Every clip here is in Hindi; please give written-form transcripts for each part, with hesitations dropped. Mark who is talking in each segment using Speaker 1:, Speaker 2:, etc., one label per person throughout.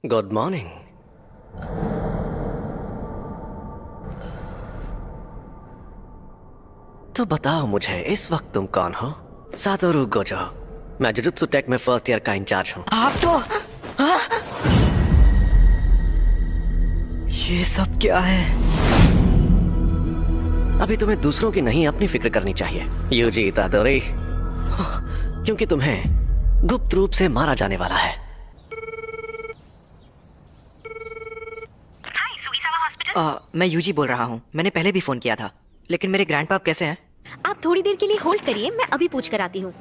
Speaker 1: Good morning. तो बताओ मुझे, इस वक्त तुम कौन हो? Satoru Gojo. मैं जुजुत्सु टेक में फर्स्ट ईयर का इंचार्ज हूँ।
Speaker 2: आप तो ये सब क्या है?
Speaker 1: अभी तुम्हें दूसरों की नहीं, अपनी फिक्र करनी चाहिए यूजी इतादोरी, क्योंकि तुम्हें गुप्त रूप से मारा जाने वाला है।
Speaker 2: मैं यूजी बोल रहा हूँ। मैंने पहले भी फोन किया था, लेकिन मेरे ग्रैंडपाप कैसे हैं?
Speaker 3: आप थोड़ी देर के लिए होल्ड करिए, मैं अभी पूछ कर आती हूँ।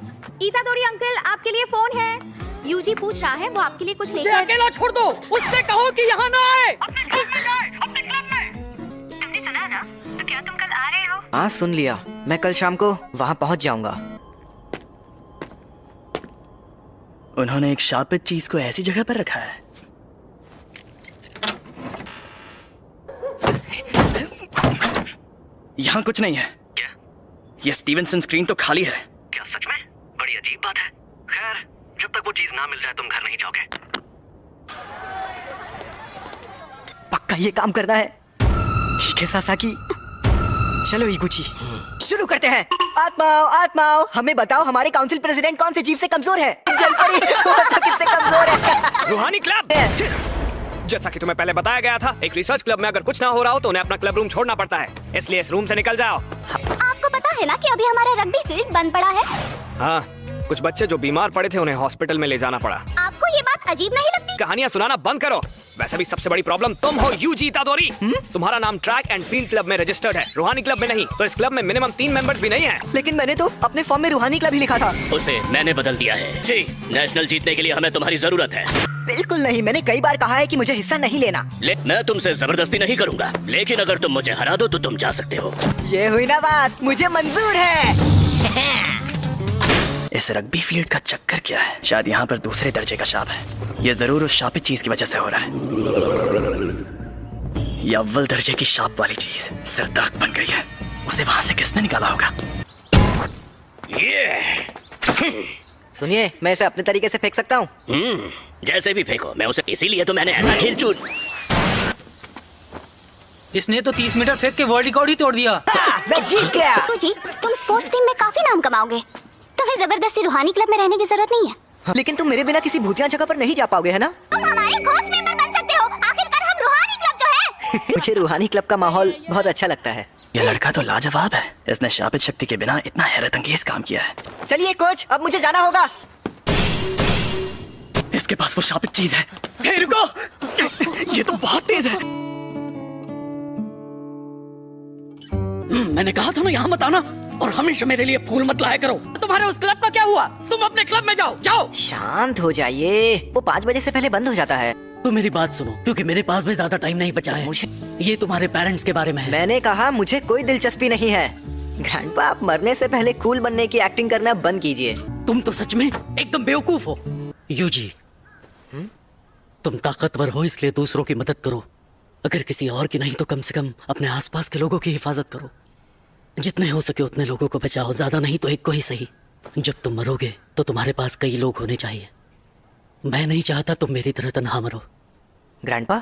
Speaker 3: इतादोरी अंकल, आपके लिए फोन है। यूजी पूछ रहा है, वो आपके लिए कुछ लेकर।
Speaker 4: अकेला छोड़ दो, उससे कहो कि यहाँ ना आए।
Speaker 5: अपने क्लब में। तुमने सुना ना? तो क्या तुम कल आ रहे हो?
Speaker 2: हाँ, सुन लिया। मैं कल शाम को वहाँ पहुँच जाऊंगा।
Speaker 6: उन्होंने एक शापित चीज को ऐसी जगह पर रखा है। यहाँ कुछ नहीं है।
Speaker 1: क्या?
Speaker 6: ये स्टीवनसन स्क्रीन तो खाली है।
Speaker 1: क्या सच में? बड़ी अजीब बात है। खैर, जब तक वो चीज ना मिल जाए तुम घर नहीं जाओगे।
Speaker 2: पक्का ये काम करना है। ठीक है सासाकी, चलो इगुची, शुरू करते हैं। आत्माओं आत्माओं, हमें बताओ हमारे काउंसिल प्रेसिडेंट कौन से जीव से कमजोर है? जलपरी तो कितने कमजोर है।
Speaker 7: रूहानी क्लब। जैसा कि तुम्हें पहले बताया गया था, एक रिसर्च क्लब में अगर कुछ ना हो रहा हो तो उन्हें अपना क्लब रूम छोड़ना पड़ता है, इसलिए इस रूम से निकल जाओ।
Speaker 3: आपको पता है ना कि अभी हमारा रग्बी फील्ड बंद पड़ा है?
Speaker 7: हाँ, कुछ बच्चे जो बीमार पड़े थे उन्हें हॉस्पिटल में ले जाना पड़ा।
Speaker 3: आपको ये बात अजीब नहीं लगती?
Speaker 7: कहानियां सुनाना बंद करो। वैसे भी सबसे बड़ी प्रॉब्लम तुम हो यूजी इतादोरी। तुम्हारा नाम ट्रैक एंड फील्ड क्लब में रजिस्टर्ड है, रूहानी क्लब में नहीं। तो इस क्लब में मिनिमम 3 मेंबर्स भी नहीं है।
Speaker 2: लेकिन मैंने तो अपने फॉर्म में रूहानी क्लब ही लिखा था।
Speaker 8: उसे मैंने बदल दिया है। जी, नेशनल जीतने के लिए हमें तुम्हारी जरूरत है।
Speaker 2: बिल्कुल नहीं, मैंने कई बार कहा है कि मुझे हिस्सा नहीं लेना।
Speaker 8: मैं तुमसे जबरदस्ती नहीं करूंगा, लेकिन अगर तुम मुझे हरा दो तो तुम जा सकते हो।
Speaker 2: ये हुई ना बात, मुझे मंजूर है।
Speaker 6: इस रग्बी फील्ड का चक्कर क्या है? शायद यहाँ पर दूसरे दर्जे का शाप है। ये जरूर उस शापित चीज की वजह से हो रहा है। ये अव्वल दर्जे की शाप वाली चीज सरदर्द बन गई है। उसे वहां से किसने निकाला होगा?
Speaker 2: सुनिए, मैं इसे अपने तरीके से फेंक सकता हूँ।
Speaker 8: जैसे भी फेंको, मैं उसे इसीलिए तो मैंने ऐसा खेल चून।
Speaker 4: इसने तो 30 मीटर फेंक के वर्ल्ड रिकॉर्ड ही तोड़ दिया।
Speaker 2: मैं जीत गया।
Speaker 3: जी, तुम स्पोर्ट्स टीम में काफी नाम कमाओगे। तुम्हें जबरदस्ती रूहानी क्लब में रहने की जरूरत नहीं है।
Speaker 2: लेकिन तुम मेरे बिना किसी भूतिया जगह पर नहीं जा पाओगे, है ना?
Speaker 3: तुम हमारे घोस्ट मेंबर बन सकते हो। आखिरकार हम रूहानी क्लब जो है।
Speaker 2: मुझे रूहानी क्लब का माहौल बहुत अच्छा लगता है।
Speaker 6: ये लड़का तो लाजवाब है। इसने शापित शक्ति के बिना इतना हैरत अंगेज काम किया है।
Speaker 2: चलिए कोच, अब मुझे जाना होगा।
Speaker 6: इसके पास वो शापित चीज है। हे रुको, ये तो बहुत तेज है।
Speaker 4: मैंने कहा था ना यहाँ मत आना, और हमेशा मेरे लिए फूल मत लाया करो। तुम्हारे उस क्लब का क्या हुआ? तुम अपने क्लब में जाओ, जाओ।
Speaker 2: शांत हो जाइए, वो 5 बजे से पहले बंद हो जाता है।
Speaker 4: तो मेरी बात सुनो, क्योंकि मेरे पास भी ज्यादा टाइम नहीं बचा है।
Speaker 2: मुझे
Speaker 4: ये तुम्हारे पेरेंट्स के बारे में है।
Speaker 2: मैंने कहा मुझे कोई दिलचस्पी नहीं है। ग्रैंडपा, आप मरने से पहले कूल बनने की एक्टिंग करना बंद कीजिए।
Speaker 4: तुम तो सच में एकदम बेवकूफ हो। यूजी, तुम ताकतवर हो इसलिए दूसरों की मदद करो। अगर किसी और की नहीं तो कम से कम अपने आसपास के लोगों की हिफाजत करो। जितने हो सके उतने लोगों को बचाओ, ज्यादा नहीं तो एक को ही सही। जब तुम मरोगे तो तुम्हारे पास कई लोग होने चाहिए। मैं नहीं चाहता तुम मेरी तरह तन्हा मरो।
Speaker 2: ग्रैंडपा,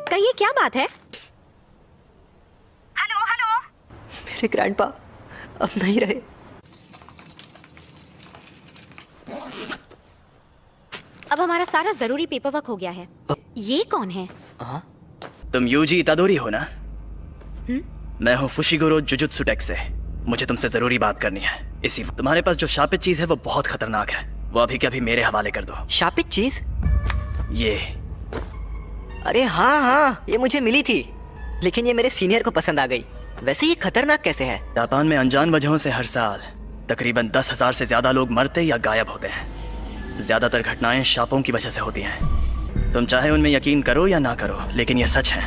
Speaker 3: कहिए, क्या बात है?
Speaker 5: Hello hello.
Speaker 2: मेरे ग्रैंडपा अब नहीं रहे।
Speaker 3: अब हमारा सारा जरूरी पेपर वर्क हो गया है। ये कौन है?
Speaker 6: तुम यूजी इतादोरी हो ना? मैं हूँ फुशिगोरो जुजुत्सु टेक से। मुझे तुमसे जरूरी बात करनी है। इसी तुम्हारे पास जो शापित चीज है वो बहुत खतरनाक है। वो अभी के अभी मेरे हवाले कर दो।
Speaker 2: शापित चीज?
Speaker 6: ये
Speaker 2: अरे हाँ हाँ, ये मुझे मिली थी, लेकिन ये मेरे सीनियर को पसंद आ गई। वैसे ये खतरनाक कैसे है?
Speaker 6: जापान में अनजान वजहों से हर साल तकरीबन 10,000 से ज्यादा लोग मरते या गायब होते हैं। ज्यादातर घटनाएं शापों की वजह से होती हैं। तुम चाहे उनमें यकीन करो या ना करो, लेकिन ये सच है।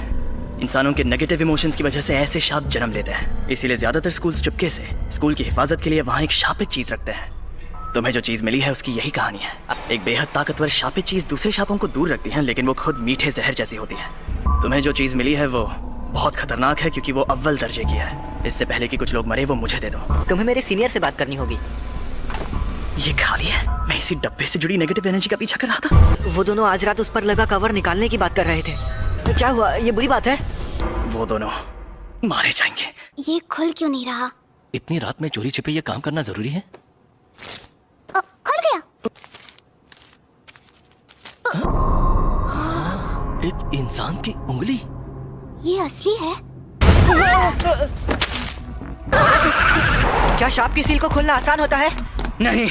Speaker 6: इंसानों के नेगेटिव इमोशंस की वजह से ऐसे शाप जन्म लेते हैं। इसीलिए ज्यादातर स्कूल्स चुपके से स्कूल की हिफाजत के लिए वहाँ एक शापित चीज रखते हैं। तुम्हें जो चीज मिली है उसकी यही कहानी है। एक बेहद ताकतवर शापित चीज दूसरे शापों को दूर रखती है, लेकिन वो खुद मीठे जहर जैसी होती है। तुम्हें जो चीज मिली है वो बहुत खतरनाक है, क्योंकि वो अव्वल दर्जे की है। इससे पहले कि कुछ लोग मरे वो मुझे दे दो।
Speaker 2: तुम्हें मेरे सीनियर से बात करनी होगी।
Speaker 6: ये खाली है, मैं इसे किसी डब्बे से जुड़ी नेगेटिव एनर्जी का पीछा कर रहा था।
Speaker 2: वो दोनों आज रात उस पर लगा कवर निकालने की बात कर रहे थे। तो क्या हुआ, ये बुरी बात है?
Speaker 6: वो दोनों मारे जाएंगे।
Speaker 3: ये खुल क्यों नहीं रहा?
Speaker 8: इतनी रात में चोरी छिपे ये काम करना जरूरी है?
Speaker 3: खुल गया।
Speaker 8: एक इंसान की उंगली।
Speaker 3: ये असली है।
Speaker 2: क्या सांप की सील को खोलना आसान होता है?
Speaker 6: नहीं,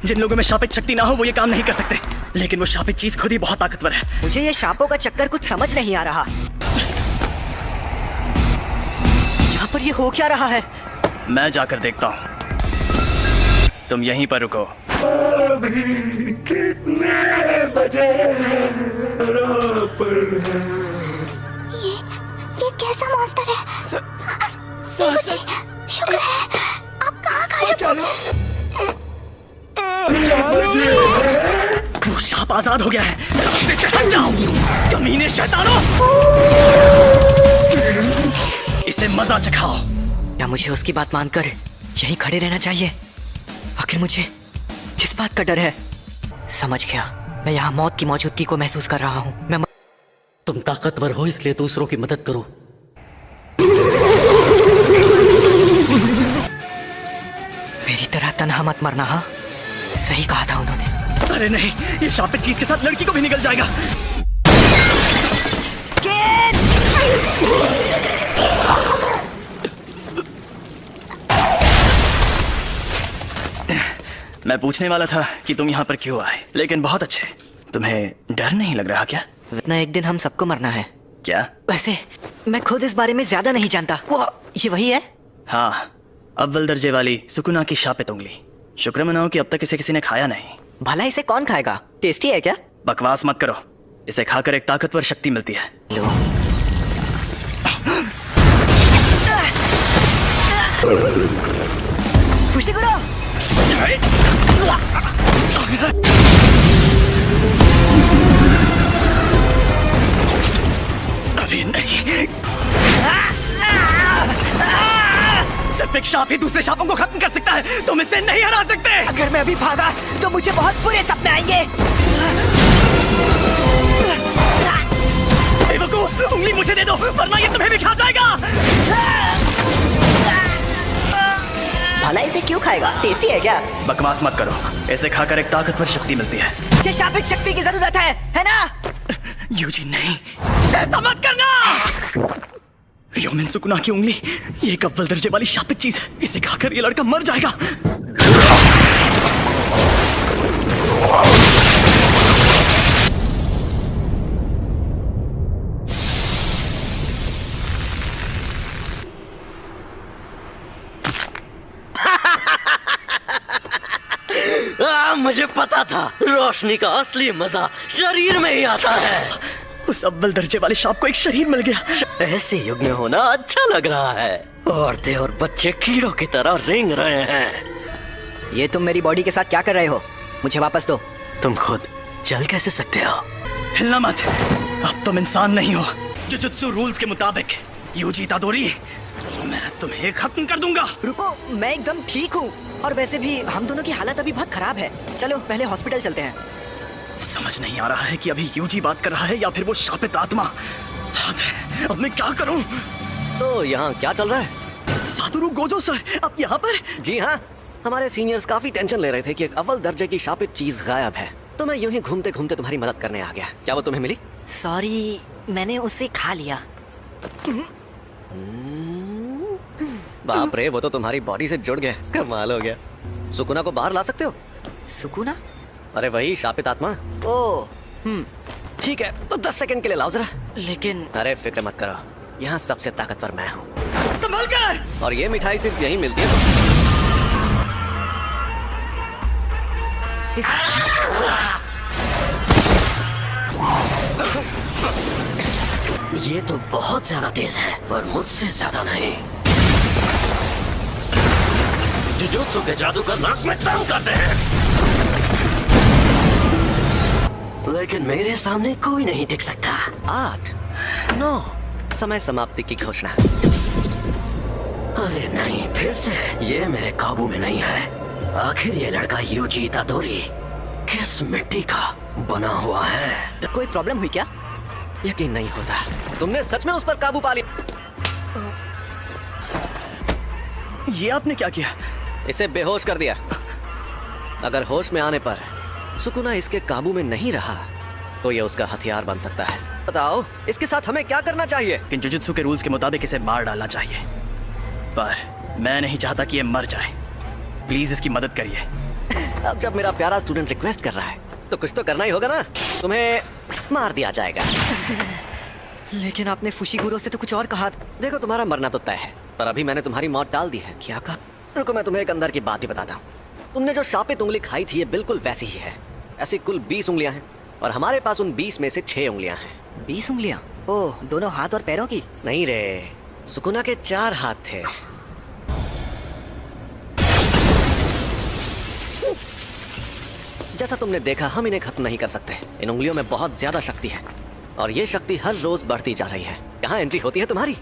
Speaker 6: जिन लोगों में शापित शक्ति ना हो वो ये काम नहीं कर सकते, लेकिन वो शापित चीज खुद ही बहुत ताकतवर है।
Speaker 2: मुझे ये सांपों का चक्कर कुछ समझ नहीं आ रहा। यहाँ पर ये हो क्या रहा है?
Speaker 6: मैं जाकर देखता हूँ, तुम यहीं पर रुको।
Speaker 3: ये कैसा मॉन्स्टर है? शुक्र है आप कहाँ गायब हो?
Speaker 6: वो सांप आजाद हो गया है। रास्ते से हट जाओ, कमीने शैतानों। इसे मजा चखाओ।
Speaker 2: या मुझे उसकी बात मानकर यहीं खड़े रहना चाहिए? आखिर मुझे किस बात का डर है? समझ गया, मैं यहाँ मौत की मौजूदगी को महसूस कर रहा हूँ।
Speaker 4: तुम ताकतवर हो इसलिए दूसरों की मदद करो।
Speaker 2: मेरी तरह तन्हा मत मरना। हाँ, सही कहा था उन्होंने।
Speaker 6: अरे नहीं, ये शापित चीज के साथ लड़की को भी निकल जाएगा। मैं पूछने वाला था कि तुम यहाँ पर क्यों आए, लेकिन बहुत अच्छे। तुम्हें डर नहीं लग रहा क्या?
Speaker 2: इतना एक दिन हम सबको मरना है।
Speaker 6: क्या?
Speaker 2: वैसे मैं खुद इस बारे में ज्यादा नहीं जानता। वो ये वही है?
Speaker 6: हाँ, अव्वल दर्जे वाली सुकुना की शापित उंगली। शुक्र मनाओ कि अब तक इसे किसी ने खाया नहीं।
Speaker 2: भला इसे कौन खाएगा? टेस्टी है क्या?
Speaker 6: बकवास मत करो, इसे खाकर एक ताकतवर शक्ति मिलती है।
Speaker 2: लो। खुशी करो।
Speaker 6: अरे नहीं, सिर्फ एक सांप ही दूसरे सांपों को खत्म कर सकता है, तुम इसे नहीं हरा सकते।
Speaker 2: अगर मैं अभी भागा तो मुझे बहुत बुरे सपने आएंगे।
Speaker 6: बेवकूफ, उंगली मुझे दे दो वरना ये तुम्हें भी खा जाएगा।
Speaker 2: भला इसे क्यों खाएगा? टेस्टी है क्या?
Speaker 6: बकवास मत करो, इसे खाकर एक ताकतवर शक्ति मिलती है।
Speaker 2: मुझे शापित शक्ति की जरूरत है ना?
Speaker 6: यूजी नहीं, ऐसा मत करना। योमिन सुकुना की उंगली, ये एक अव्वल दर्जे वाली शापित चीज है। इसे खाकर ये लड़का मर जाएगा।
Speaker 8: मुझे पता था, रोशनी का असली मजा शरीर में ही आता है।
Speaker 6: उस अव्वल दर्जे वाले सांप को एक शरीर मिल गया।
Speaker 8: ऐसे युग में होना अच्छा लग रहा है। औरतें और बच्चे कीड़ों की तरह रेंग रहे हैं।
Speaker 2: ये तुम मेरी बॉडी के साथ क्या कर रहे हो? मुझे वापस दो।
Speaker 8: तुम खुद चल कैसे सकते हो?
Speaker 6: हिलना मत, अब तुम इंसान नहीं हो। जुजुत्सु रूल्स के मुताबिक यूजी इतादोरी, मैं तुम्हें खत्म कर दूंगा।
Speaker 2: रुको, मैं एकदम ठीक हूँ। और वैसे भी हम दोनों की हालत अभी बहुत खराब है। चलो पहले हॉस्पिटल चलते हैं।
Speaker 6: समझ नहीं आ रहा है कि अभी यूजी बात कर रहा है या फिर वो शापित आत्मा। हाथ है, अब मैं क्या करूं?
Speaker 1: तो यहाँ क्या चल रहा है?
Speaker 6: सातोरु गोजो सर, आप यहाँ पर?
Speaker 1: जी हाँ, हमारे सीनियर्स काफी टेंशन ले रहे थे कि एक अव्वल दर्जे की शापित चीज गायब है, तो मैं यूं ही घूमते घूमते तुम्हारी मदद करने आ गया। क्या वो तुम्हें मिली?
Speaker 2: सॉरी, मैंने उसे खा लिया।
Speaker 1: बाप रे, वो तो तुम्हारी बॉडी से जुड़ गया। कमाल हो गया। सुकुना को बाहर ला सकते हो?
Speaker 2: सुकुना?
Speaker 1: अरे वही शापित आत्मा।
Speaker 2: ओ,
Speaker 1: ठीक है, तो 10 सेकंड के लिए लाओ जरा।
Speaker 2: लेकिन
Speaker 1: अरे फिक्र मत करो, यहाँ सबसे ताकतवर मैं हूँ।
Speaker 6: संभल कर!
Speaker 1: और ये मिठाई सिर्फ यहीं मिलती है।
Speaker 8: ये तो बहुत ज्यादा तेज है, पर मुझसे ज्यादा नहीं। जुजुत्सु के जादूगर नाक में दम करते हैं, लेकिन मेरे सामने कोई नहीं टिक सकता।
Speaker 1: 8, 9, समय समाप्ति की घोषणा।
Speaker 8: अरे नहीं, फिर से ये मेरे काबू में नहीं है। आखिर ये लड़का यूजी इतादोरी किस मिट्टी का बना हुआ है?
Speaker 2: तो कोई प्रॉब्लम हुई क्या?
Speaker 1: यकीन नहीं होता, तुमने सच में उस पर काबू पा लिया।
Speaker 6: ये आपने क्या किया?
Speaker 1: इसे बेहोश कर दिया। अगर होश में आने पर सुकुना इसके काबू में नहीं रहा तो ये उसका हथियार बन सकता है। बताओ इसके साथ हमें क्या करना चाहिए?
Speaker 6: कि जुजुत्सु के रूल्स के मुताबिक इसे मार डालना चाहिए, पर मैं नहीं चाहता कि ये मर जाए। प्लीज इसकी मदद करिए।
Speaker 1: अब जब मेरा प्यारा स्टूडेंट रिक्वेस्ट कर रहा है तो कुछ तो करना ही होगा ना। तुम्हें मार दिया जाएगा।
Speaker 2: लेकिन आपने फुशिगुरो से तो कुछ और कहा था।
Speaker 1: देखो तुम्हारा मरना तो तय है, पर अभी मैंने तुम्हारी मौत टाल दी है।
Speaker 2: क्या कहा?
Speaker 1: रुको मैं तुम्हें एक अंदर की बात ही बताता हूँ। तुमने जो शापित उंगली खाई थी ये बिल्कुल वैसी ही है। ऐसी कुल 20 उंगलियां हैं और हमारे पास उन 20 में से 6 उंगलियां हैं।
Speaker 2: 20 उंगलियां? ओह, दोनों हाथ और पैरों की?
Speaker 1: नहीं रे, सुकुना के 4 हाथ थे। जैसा तुमने देखा हम इन्हें खत्म नहीं कर सकते। इन उंगलियों में बहुत ज्यादा शक्ति है और ये शक्ति हर रोज बढ़ती जा रही है। यहाँ एंट्री होती है तुम्हारी।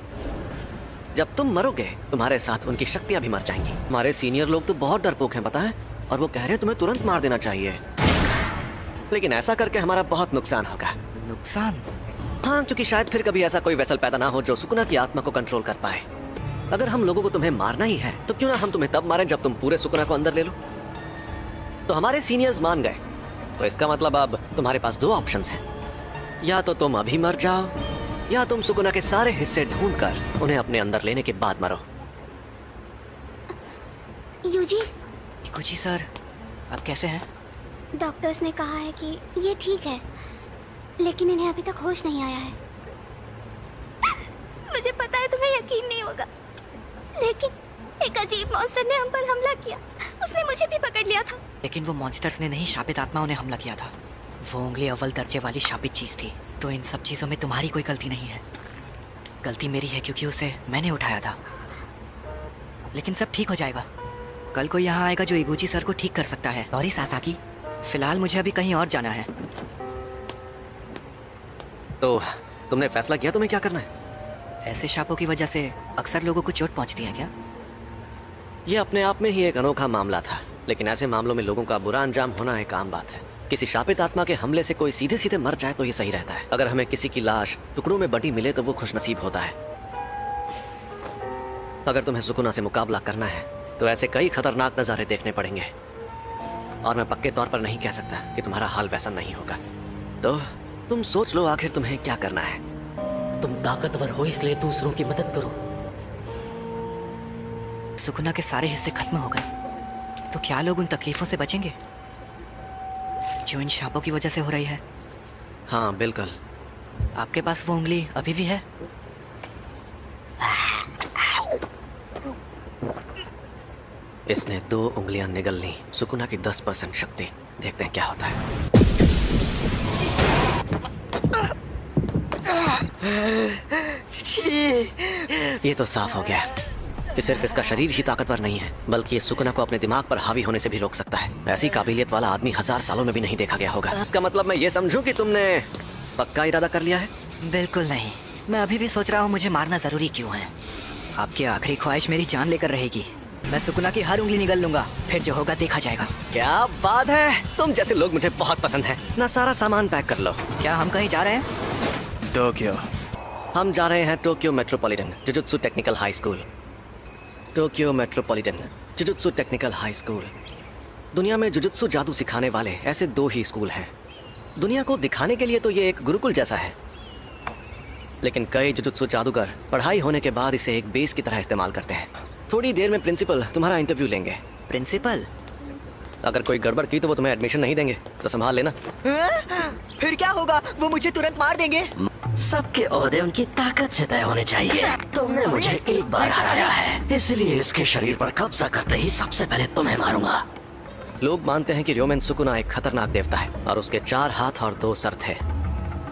Speaker 1: जब तुम मरोगे तुम्हारे साथ उनकी शक्तियां भी मर जाएंगी। हमारे सीनियर लोग तो बहुत डरपोक हैं पता है, और वो कह रहे हैं तुम्हें तुरंत मार देना चाहिए। लेकिन ऐसा करके हमारा बहुत नुकसान होगा।
Speaker 2: नुकसान?
Speaker 1: हाँ, क्योंकि शायद फिर कभी ऐसा कोई वेसल पैदा ना हो जो सुकुना की आत्मा को कंट्रोल कर पाए। अगर हम लोगों को तुम्हें मारना ही है तो क्यों ना हम तुम्हें तब मारें जब तुम पूरे सुकुना को अंदर ले लो। तो हमारे सीनियर्स मान गए, तो इसका मतलब अब तुम्हारे पास 2 ऑप्शंस हैं। या तो तुम अभी मर जाओ या तुम सुकुना के सारे हिस्से ढूंढकर उन्हें अपने अंदर लेने के बाद मरो।
Speaker 9: यूजी,
Speaker 2: इकुची सर, आप कैसे हैं?
Speaker 9: डॉक्टर्स ने कहा है कि ये ठीक है, लेकिन इन्हें अभी तक होश नहीं आया है। मुझे पता है तुम्हें यकीन नहीं होगा, लेकिन एक अजीब मॉन्स्टर ने हम पर हमला किया। उसने मुझे भी पकड़ लिया था।
Speaker 2: लेकिन वो मॉन्स्टर्स ने नहीं, शापित आत्माओं ने हमला किया था। वो उंगली अव्वल दर्जे वाली शापित चीज थी। तो इन सब चीजों में तुम्हारी कोई गलती नहीं है। गलती मेरी है क्योंकि उसे मैंने उठाया था। लेकिन सब ठीक हो जाएगा। कल कोई यहाँ आएगा जो इगुची सर को ठीक कर सकता है। सॉरी सासाकी, फिलहाल मुझे अभी कहीं और जाना है।
Speaker 1: तो तुमने फैसला किया तुम्हें क्या करना है?
Speaker 2: ऐसे शापों की वजह से अक्सर लोगों को चोट पहुंचती है क्या?
Speaker 1: ये अपने आप में ही एक अनोखा मामला था, लेकिन ऐसे मामलों में लोगों का बुरा अंजाम होना एक आम बात है। किसी शापित आत्मा के हमले से कोई सीधे सीधे मर जाए तो ये सही रहता है। अगर हमें किसी की लाश टुकड़ों में बंटी मिले तो वो खुशनसीब होता है। अगर तुम्हें सुकुना से मुकाबला करना है तो ऐसे कई खतरनाक नज़ारे देखने पड़ेंगे, और मैं पक्के तौर पर नहीं कह सकता कि तुम्हारा हाल वैसा नहीं होगा। तो तुम सोच लो आखिर तुम्हें क्या करना है।
Speaker 4: तुम ताकतवर हो इसलिए दूसरों की मदद करो।
Speaker 2: सुकुना के सारे हिस्से खत्म हो गए तो क्या लोग उन तकलीफों से बचेंगे जो इन शापों की वजह से हो रही है?
Speaker 1: हाँ बिल्कुल।
Speaker 2: आपके पास वो उंगली अभी भी है?
Speaker 1: इसने 2 उंगलियां निगल ली। सुकुना की 10% शक्ति। देखते हैं क्या होता है। ये तो साफ हो गया कि सिर्फ इसका शरीर ही ताकतवर नहीं है, बल्कि ये सुकुना को अपने दिमाग पर हावी होने से भी रोक सकता है। ऐसी काबिलियत वाला आदमी 1000 सालों में भी नहीं देखा गया होगा। इसका मतलब मैं ये समझूं कि तुमने पक्का इरादा कर लिया है?
Speaker 2: बिल्कुल नहीं। मैं अभी भी सोच रहा हूँ मुझे मारना जरूरी क्यों है। आपकी आखिरी ख्वाहिश मेरी जान लेकर रहेगी। मैं सुकुना की हर उंगली निगल लूंगा, फिर जो होगा देखा जाएगा।
Speaker 1: क्या बात है, तुम जैसे लोग मुझे बहुत पसंद है ना। सारा सामान पैक कर लो।
Speaker 2: क्या हम कहीं जा रहे हैं?
Speaker 6: टोक्यो।
Speaker 1: हम जा रहे हैं Tokyo metropolitan jujutsu technical high school. Tokyo metropolitan jujutsu technical high school. दुनिया में जुजुत्सु जादू सिखाने वाले ऐसे 2 ही स्कूल हैं। दुनिया को दिखाने के लिए तो ये एक गुरुकुल जैसा है, लेकिन कई जुजुत्सु जादूगर पढ़ाई होने के बाद इसे एक बेस की तरह इस्तेमाल करते हैं। थोड़ी देर में प्रिंसिपल तुम्हारा इंटरव्यू लेंगे।
Speaker 2: प्रिंसिपल?
Speaker 1: अगर कोई गड़बड़ की तो वो तुम्हें एडमिशन नहीं देंगे, तो संभाल लेना।
Speaker 2: फिर क्या होगा? वो मुझे तुरंत मार देंगे।
Speaker 8: सबके ओहदे उनकी ताकत से तय होने चाहिए। तुमने मुझे एक बार हराया है, इसलिए इसके शरीर पर कब्जा करते ही सबसे पहले तुम्हें मारूंगा।
Speaker 1: लोग मानते हैं कि र्योमेन सुकुना एक खतरनाक देवता है और उसके 4 हाथ और 2 सर थे,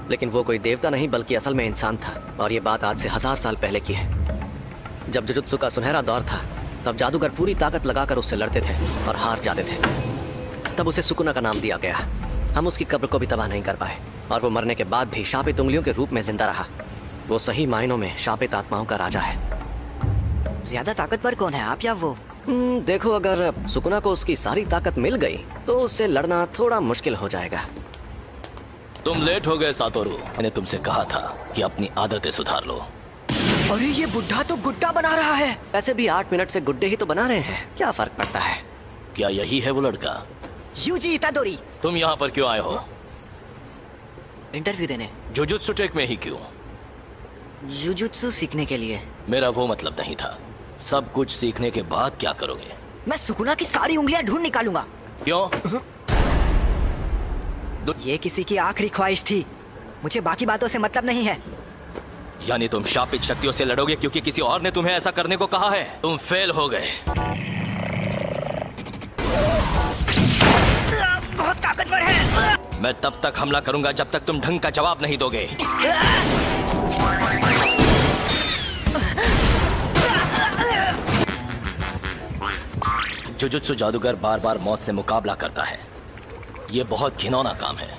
Speaker 1: लेकिन वो कोई देवता नहीं बल्कि असल में इंसान था। और ये बात आज से 1000 साल पहले की है। जब जुजुत्सु का सुनहरा दौर था तब जादूगर पूरी ताकत लगाकर उससे लड़ते थे और हार जाते थे। तब उसे सुकुना का नाम दिया गया। हम उसकी कब्र को भी तबाह नहीं कर पाए और वो मरने के बाद भी शापित उंगलियों के रूप में जिंदा रहा। वो सही मायनों में शापित आत्माओं का राजा है।
Speaker 2: ज्यादा ताकतवर कौन है, आप या वो?
Speaker 1: देखो, अगर सुकुना को उसकी सारी ताकत मिल गई तो उससे लड़ना थोड़ा मुश्किल हो जाएगा।
Speaker 10: तुम लेट हो गए सातोरू। मैंने तुमसे कहा था कि अपनी आदतें सुधार लो।
Speaker 2: अरे ये बुढ़ा तो गुड्डा बना रहा है।
Speaker 1: वैसे भी 8 मिनट से गुड्डे ही तो बना रहे हैं, क्या फर्क पड़ता है?
Speaker 10: क्या यही है वो लड़का?
Speaker 2: यूजी इतादोरी।
Speaker 10: तुम यहाँ पर क्यों आए हो?
Speaker 2: इंटरव्यू देने।
Speaker 10: जुजुत्सु टेक में ही क्यों?
Speaker 2: जुजुत्सु सीखने के लिए।
Speaker 10: मेरा वो मतलब नहीं था। सब कुछ सीखने के बाद क्या करोगे?
Speaker 2: मैं सुकुना की सारी उंगलियां ढूंढ निकालूंगा।
Speaker 10: क्यों?
Speaker 2: ये किसी की आखिरी ख्वाहिश थी, मुझे बाकी बातों से मतलब नहीं है।
Speaker 10: यानी तुम शापित शक्तियों से लड़ोगे क्योंकि किसी और ने तुम्हें ऐसा करने को कहा है? तुम फेल हो गए।
Speaker 2: बहुत ताकतवर है।
Speaker 10: मैं तब तक हमला करूंगा जब तक तुम ढंग का जवाब नहीं दोगे। जुजुत्सु जादूगर बार बार मौत से मुकाबला करता है। ये बहुत घिनौना काम है।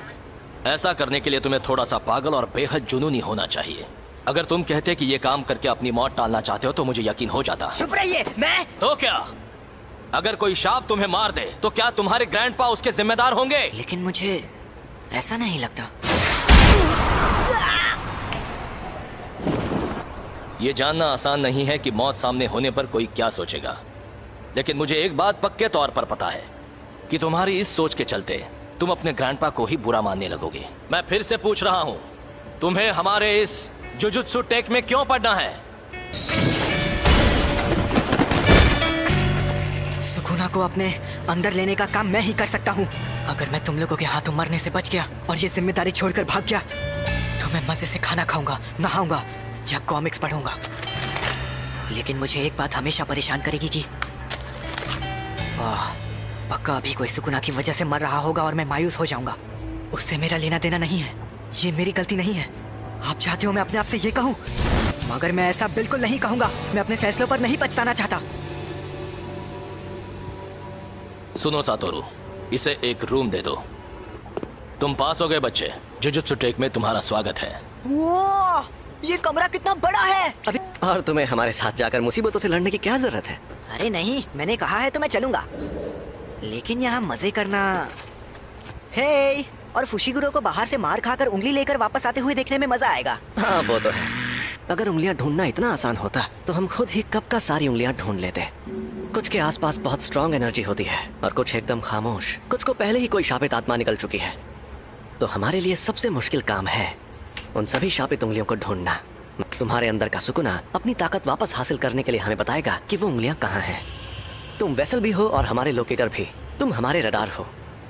Speaker 10: ऐसा करने के लिए तुम्हें थोड़ा सा पागल और बेहद जुनूनी होना चाहिए। अगर तुम कहते कि ये काम करके अपनी मौत टालना चाहते हो तो मुझे यकीन हो जाता।
Speaker 2: चुप रहिए। मैं
Speaker 10: तो क्या? अगर कोई शाप तुम्हें मार दे तो क्या तुम्हारे ग्रैंडपा उसके जिम्मेदार होंगे?
Speaker 2: लेकिन मुझे ऐसा नहीं लगता।
Speaker 10: ये जानना आसान नहीं है कि मौत सामने होने पर कोई क्या सोचेगा, लेकिन मुझे एक बात पक्के तौर पर पता है कि तुम्हारी इस सोच के चलते तुम अपने ग्रैंडपा को ही बुरा मानने लगोगे। मैं फिर से पूछ रहा हूं, तुम्हें हमारे इस जुजुत्सु टेक में क्यों पढ़ना है?
Speaker 2: सुकुना को अपने अंदर लेने का काम मैं ही कर सकता हूँ। अगर मैं तुम लोगों के हाथों मरने से बच गया और ये जिम्मेदारी छोड़कर भाग गया तो मैं मजे से खाना खाऊंगा, नहाऊंगा या कॉमिक्स पढ़ूंगा। लेकिन मुझे एक बात हमेशा परेशान करेगी कि पक्का अभी कोई सुकुना की वजह से मर रहा होगा और मैं मायूस हो जाऊंगा। उससे मेरा लेना देना नहीं है, ये मेरी गलती नहीं है। आप चाहते हो मैं अपने आप से ये कहूँ, मगर मैं ऐसा बिल्कुल नहीं कहूंगा। मैं अपने फैसलों पर नहीं पछताना चाहता।
Speaker 10: सुनो सातोरू, इसे एक रूम दे दो। तुम पास हो गए बच्चे। जुजुत्सु टेक में तुम्हारा स्वागत है।
Speaker 2: वो ये कमरा कितना बड़ा है।
Speaker 1: अभी और तुम्हें हमारे साथ जाकर मुसीबतों से लड़ने की क्या जरूरत है?
Speaker 2: अरे नहीं, मैंने कहा है तो मैं चलूंगा, लेकिन यहाँ मजे करना। हे, और फुशिगुरो को बाहर से मार खाकर उंगली लेकर वापस आते हुए देखने में मजा आएगा।
Speaker 1: हाँ वो तो है। अगर उंगलियां ढूंढना इतना आसान होता तो हम खुद ही कब का सारी उंगलियां ढूंढ लेते। कुछ के आसपास बहुत स्ट्रांग एनर्जी होती है और कुछ एकदम खामोश। कुछ को पहले ही कोई शापित आत्मा निकल चुकी है। तो हमारे लिए सबसे मुश्किल काम है उन सभी शापित उंगलियों को ढूंढना। तुम्हारे अंदर का सुकुना अपनी ताकत वापस हासिल करने के लिए हमें बताएगा कि वो उंगलियां कहाँ हैं। तुम वेसल भी हो और हमारे लोकेटर भी। तुम हमारे रडार हो,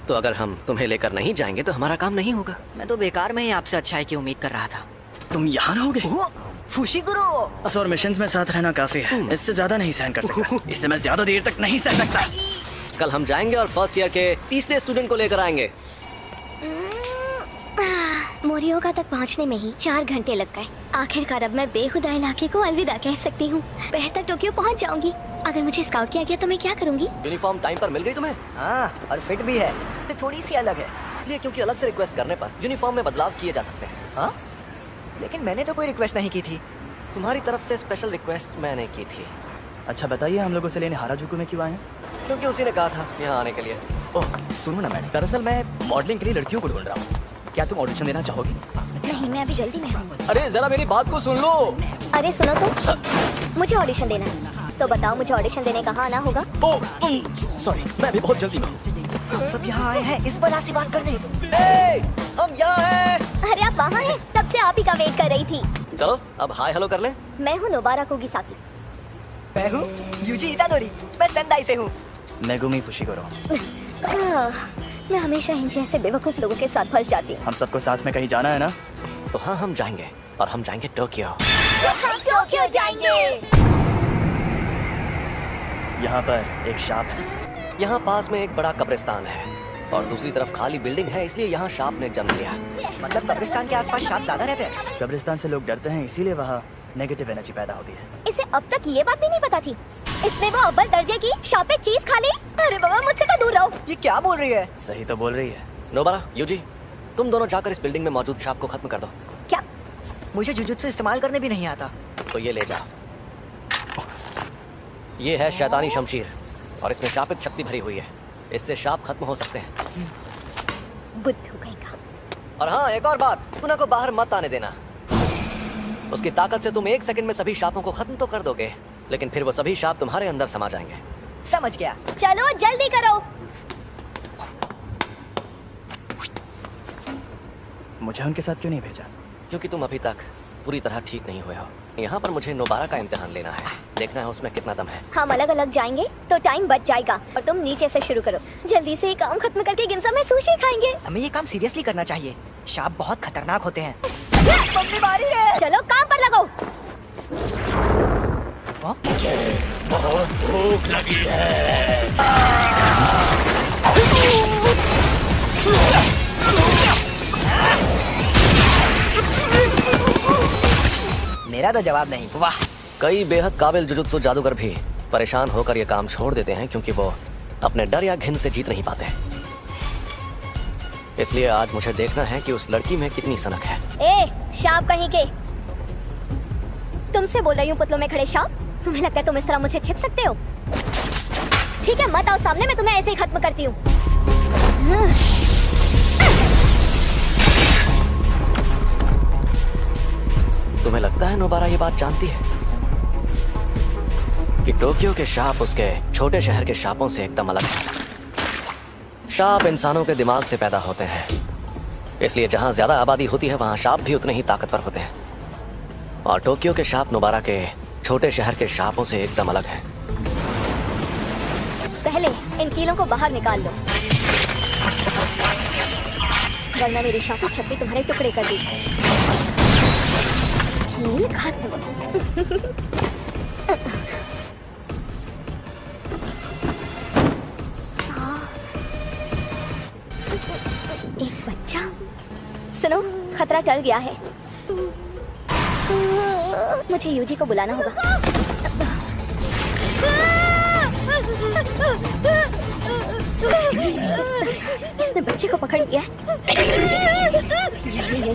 Speaker 1: तो अगर हम तुम्हें लेकर नहीं जाएंगे तो हमारा काम नहीं होगा।
Speaker 2: मैं तो बेकार में ही आपसे अच्छाई की उम्मीद कर रहा था।
Speaker 6: तुम यहाँ रहोगे?
Speaker 2: फुशिगुरो
Speaker 6: और मिशंस में साथ रहना काफी है, इससे ज्यादा नहीं सहन कर सकता। इससे मैं ज्यादा देर तक नहीं सह सकता।
Speaker 1: कल हम जाएंगे और फर्स्ट ईयर के तीसरे स्टूडेंट को लेकर आएंगे।
Speaker 9: मोरियोगा तक पहुंचने में ही 4 घंटे लग गए। आखिरकार अब मैं बेखुदा इलाके को अलविदा कह सकती हूँ। पहर तक टोक्यो पहुंच जाऊंगी। अगर मुझे स्काउट किया गया तो मैं क्या करूंगी?
Speaker 1: यूनिफॉर्म टाइम पर मिल गई तुम्हें?
Speaker 2: हाँ, और फिट भी है। तो थोड़ी सी अलग है
Speaker 1: इसलिए क्योंकि अलग से रिक्वेस्ट करने पर यूनिफॉर्म में बदलाव किए जा सकते हैं।
Speaker 2: हाँ, लेकिन मैंने तो कोई रिक्वेस्ट नहीं की थी।
Speaker 1: तुम्हारी तरफ से स्पेशल रिक्वेस्ट मैंने की थी।
Speaker 6: अच्छा बताइए, हम लोगों से लेने हाराजुकु में क्यों आए हैं?
Speaker 1: क्योंकि उसी ने कहा था यहाँ आने के लिए।
Speaker 6: ओह सुनो ना मैडम, दरअसल मैं मॉडलिंग के लिए लड़कियों को ढूंढ रहा हूँ। क्या तुम ऑडिशन देना चाहोगी?
Speaker 9: नहीं, मैं अभी जल्दी में हूँ।
Speaker 1: अरे जरा मेरी बात को सुन लो।
Speaker 9: अरे सुनो तो, मुझे ऑडिशन देना है। तो बताओ, मुझे ऑडिशन देने कहाँ आना होगा?
Speaker 6: सॉरी, मैं अभी बहुत जल्दी में हूँ।
Speaker 2: हम सब यहाँ आए हैं इस बला से बात करने।
Speaker 1: हम यहाँ हैं।
Speaker 9: अरे आप वहाँ हैं? तब से आप ही का वेट कर रही थी।
Speaker 1: चलो अब हाय हेलो कर लें।
Speaker 9: मैं हूँ नोबारा कुगिसाकी।
Speaker 2: मैं हूँ यूजी इतादोरी। मैं सेंदाई से हूँ।
Speaker 6: Megumi Fushiguro.
Speaker 9: मैं हमेशा इन जैसे बेवकूफ लोगों के साथ फंस जाती हूँ।
Speaker 6: हम सबको साथ में कहीं जाना है ना?
Speaker 1: तो हाँ, हम जाएंगे और हम जाएंगे टोक्यो।
Speaker 9: हम टोक्यो जाएंगे।
Speaker 6: यहाँ पर एक शाप है।
Speaker 1: यहाँ पास में एक बड़ा कब्रिस्तान है और दूसरी तरफ खाली बिल्डिंग है, इसलिए यहाँ शाप ने जन्म लिया।
Speaker 2: मतलब कब्रिस्तान के आसपास सांप ज्यादा रहते हैं।
Speaker 6: कब्रिस्तान से लोग डरते हैं, इसीलिए वहाँ नेगेटिव एनर्जी पैदा होती है।
Speaker 9: इसे अब तक ये बात भी नहीं पता थी। इसने वो अव्वल दर्जे की शापित चीज खा ली। अरे बाबा, मुझसे तो दूर रहो।
Speaker 2: ये क्या बोल रही है?
Speaker 6: सही तो बोल रही है।
Speaker 1: नोबारा, यूजी, तुम दोनों जाकर इस बिल्डिंग में मौजूद शाप को खत्म कर दो।
Speaker 9: क्या?
Speaker 2: मुझे जुजुत्सु इस्तेमाल करने भी नहीं आता।
Speaker 1: तो ये ले जाओ। ये है शैतानी शमशीर। और इसमें शापित शक्ति भरी हुई है। इससे शाप खत्म हो सकते हैं।
Speaker 9: बुद्धू कहीं का।
Speaker 1: और हाँ, एक और बात, टूना को बाहर मत आने देना। उसकी ताकत से तुम 1 सेकंड में सभी शापों को खत्म तो कर दोगे, लेकिन फिर वो सभी शाप तुम्हारे अंदर समा जाएंगे।
Speaker 2: समझ गया।
Speaker 9: चलो जल्दी करो।
Speaker 6: मुझे उनके साथ क्यों नहीं भेजा?
Speaker 1: क्योंकि तुम अभी तक पूरी तरह ठीक नहीं हुए हो। यहाँ पर मुझे नोबारा का इम्तिहान लेना है, देखना है उसमें कितना दम है।
Speaker 9: हम अलग अलग जाएंगे तो टाइम बच जाएगा, और तुम नीचे से शुरू करो। जल्दी से ये काम खत्म करके गिनसा में सुशी खाएंगे।
Speaker 2: हमें ये काम सीरियसली करना चाहिए। शाप बहुत खतरनाक होते हैं।
Speaker 9: चलो काम पर लगो।
Speaker 8: मुझे बहुत भूख लगी है।
Speaker 2: मेरा तो जवाब नहीं।
Speaker 1: वाह, कई बेहद काबिल जुजुत्सु जादूगर भी परेशान होकर ये काम छोड़ देते हैं क्योंकि वो अपने डर या घिन से जीत नहीं पाते। इसलिए आज मुझे देखना है कि उस लड़की में कितनी सनक है।
Speaker 9: ए शाप कहीं के, तुमसे बोल रही हूँ पुतलों में खड़े शाप। तुम्हें लगता है तुम इस तरह मुझे छिप सकते हो? ठीक है, मत आओ सामने, मैं तुम्हें ऐसे ही खत्म करती हूँ।
Speaker 1: तुम्हें लगता है नोबारा ये बात जानती है कि टोक्यो के शाप उसके छोटे शहर के शापों से एकदम अलग है। शाप इंसानों के दिमाग से पैदा होते हैं, इसलिए जहां ज्यादा आबादी होती है वहां शाप भी उतने ही ताकतवर होते हैं। और टोक्यो के शाप नोबारा के छोटे शहर के शापों से एकदम अलग है।
Speaker 9: पहले इन कीलों को बाहर निकाल लो, वरना मेरी शापित शक्ति तुम्हारे टुकड़े कर देगी। कील खत्म। एक बच्चा। सुनो, खतरा टल गया है। मुझे यूजी को बुलाना होगा। इसने बच्चे को पकड़ लिया है। ये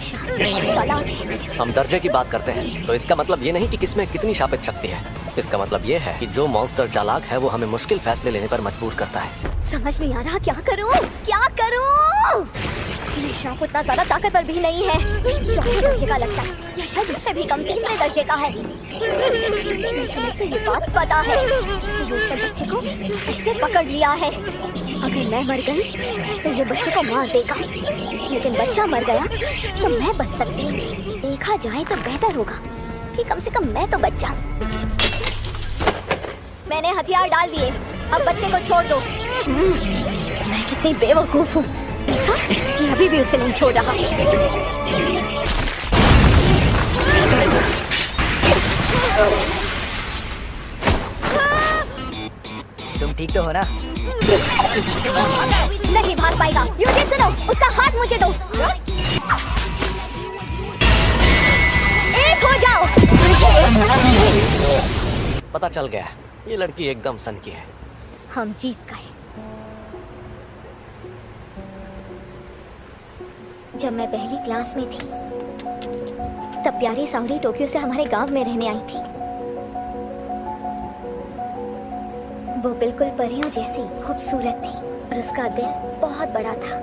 Speaker 9: चालाक है।
Speaker 1: हम दर्जे की बात करते हैं तो इसका मतलब ये नहीं कि किसमें कितनी शापित शक्ति है। इसका मतलब ये है कि जो मॉन्स्टर चालाक है वो हमें मुश्किल फैसले लेने पर मजबूर करता है।
Speaker 9: समझ नहीं आ रहा क्या करूं, क्या करूं? ये शाप उतना ज्यादा ताकतवर भी नहीं है। चौथे दर्जे का लगता है, या शायद उससे भी कम 3रे दर्जे का है। लेकिन इसे ये बात पता है, इसलिए उसने बच्चे को ऐसे पकड़ लिया है। अगर मैं मर गई तो ये बच्चे को मार देगा, लेकिन बच्चा मर गया तो मैं बच सकती हूँ। देखा जाए तो बेहतर होगा कि कम से कम मैं तो बच जाऊं। मैंने हथियार डाल दिए, अब बच्चे को छोड़ दो। मैं कितनी बेवकूफ हूँ, देखा कि अभी भी उसे नहीं छोड़ रहा।
Speaker 2: तुम ठीक तो हो ना?
Speaker 9: नहीं भाग पाएगा। यूजी सुनो, उसका हाथ मुझे दो। एक हो जाओ।
Speaker 1: पता चल गया, ये लड़की एकदम सन की है।
Speaker 9: हम जीत गए। जब मैं पहली क्लास में थी तब प्यारी सावरी टोक्यो से हमारे गांव में रहने आई थी। वो बिल्कुल परियों जैसी खूबसूरत थी और उसका दिल बहुत बड़ा था।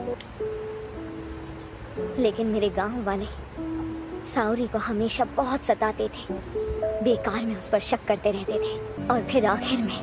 Speaker 9: लेकिन मेरे गांव वाले सावरी को हमेशा बहुत सताते थे, बेकार में उस पर शक करते रहते थे। और फिर आखिर में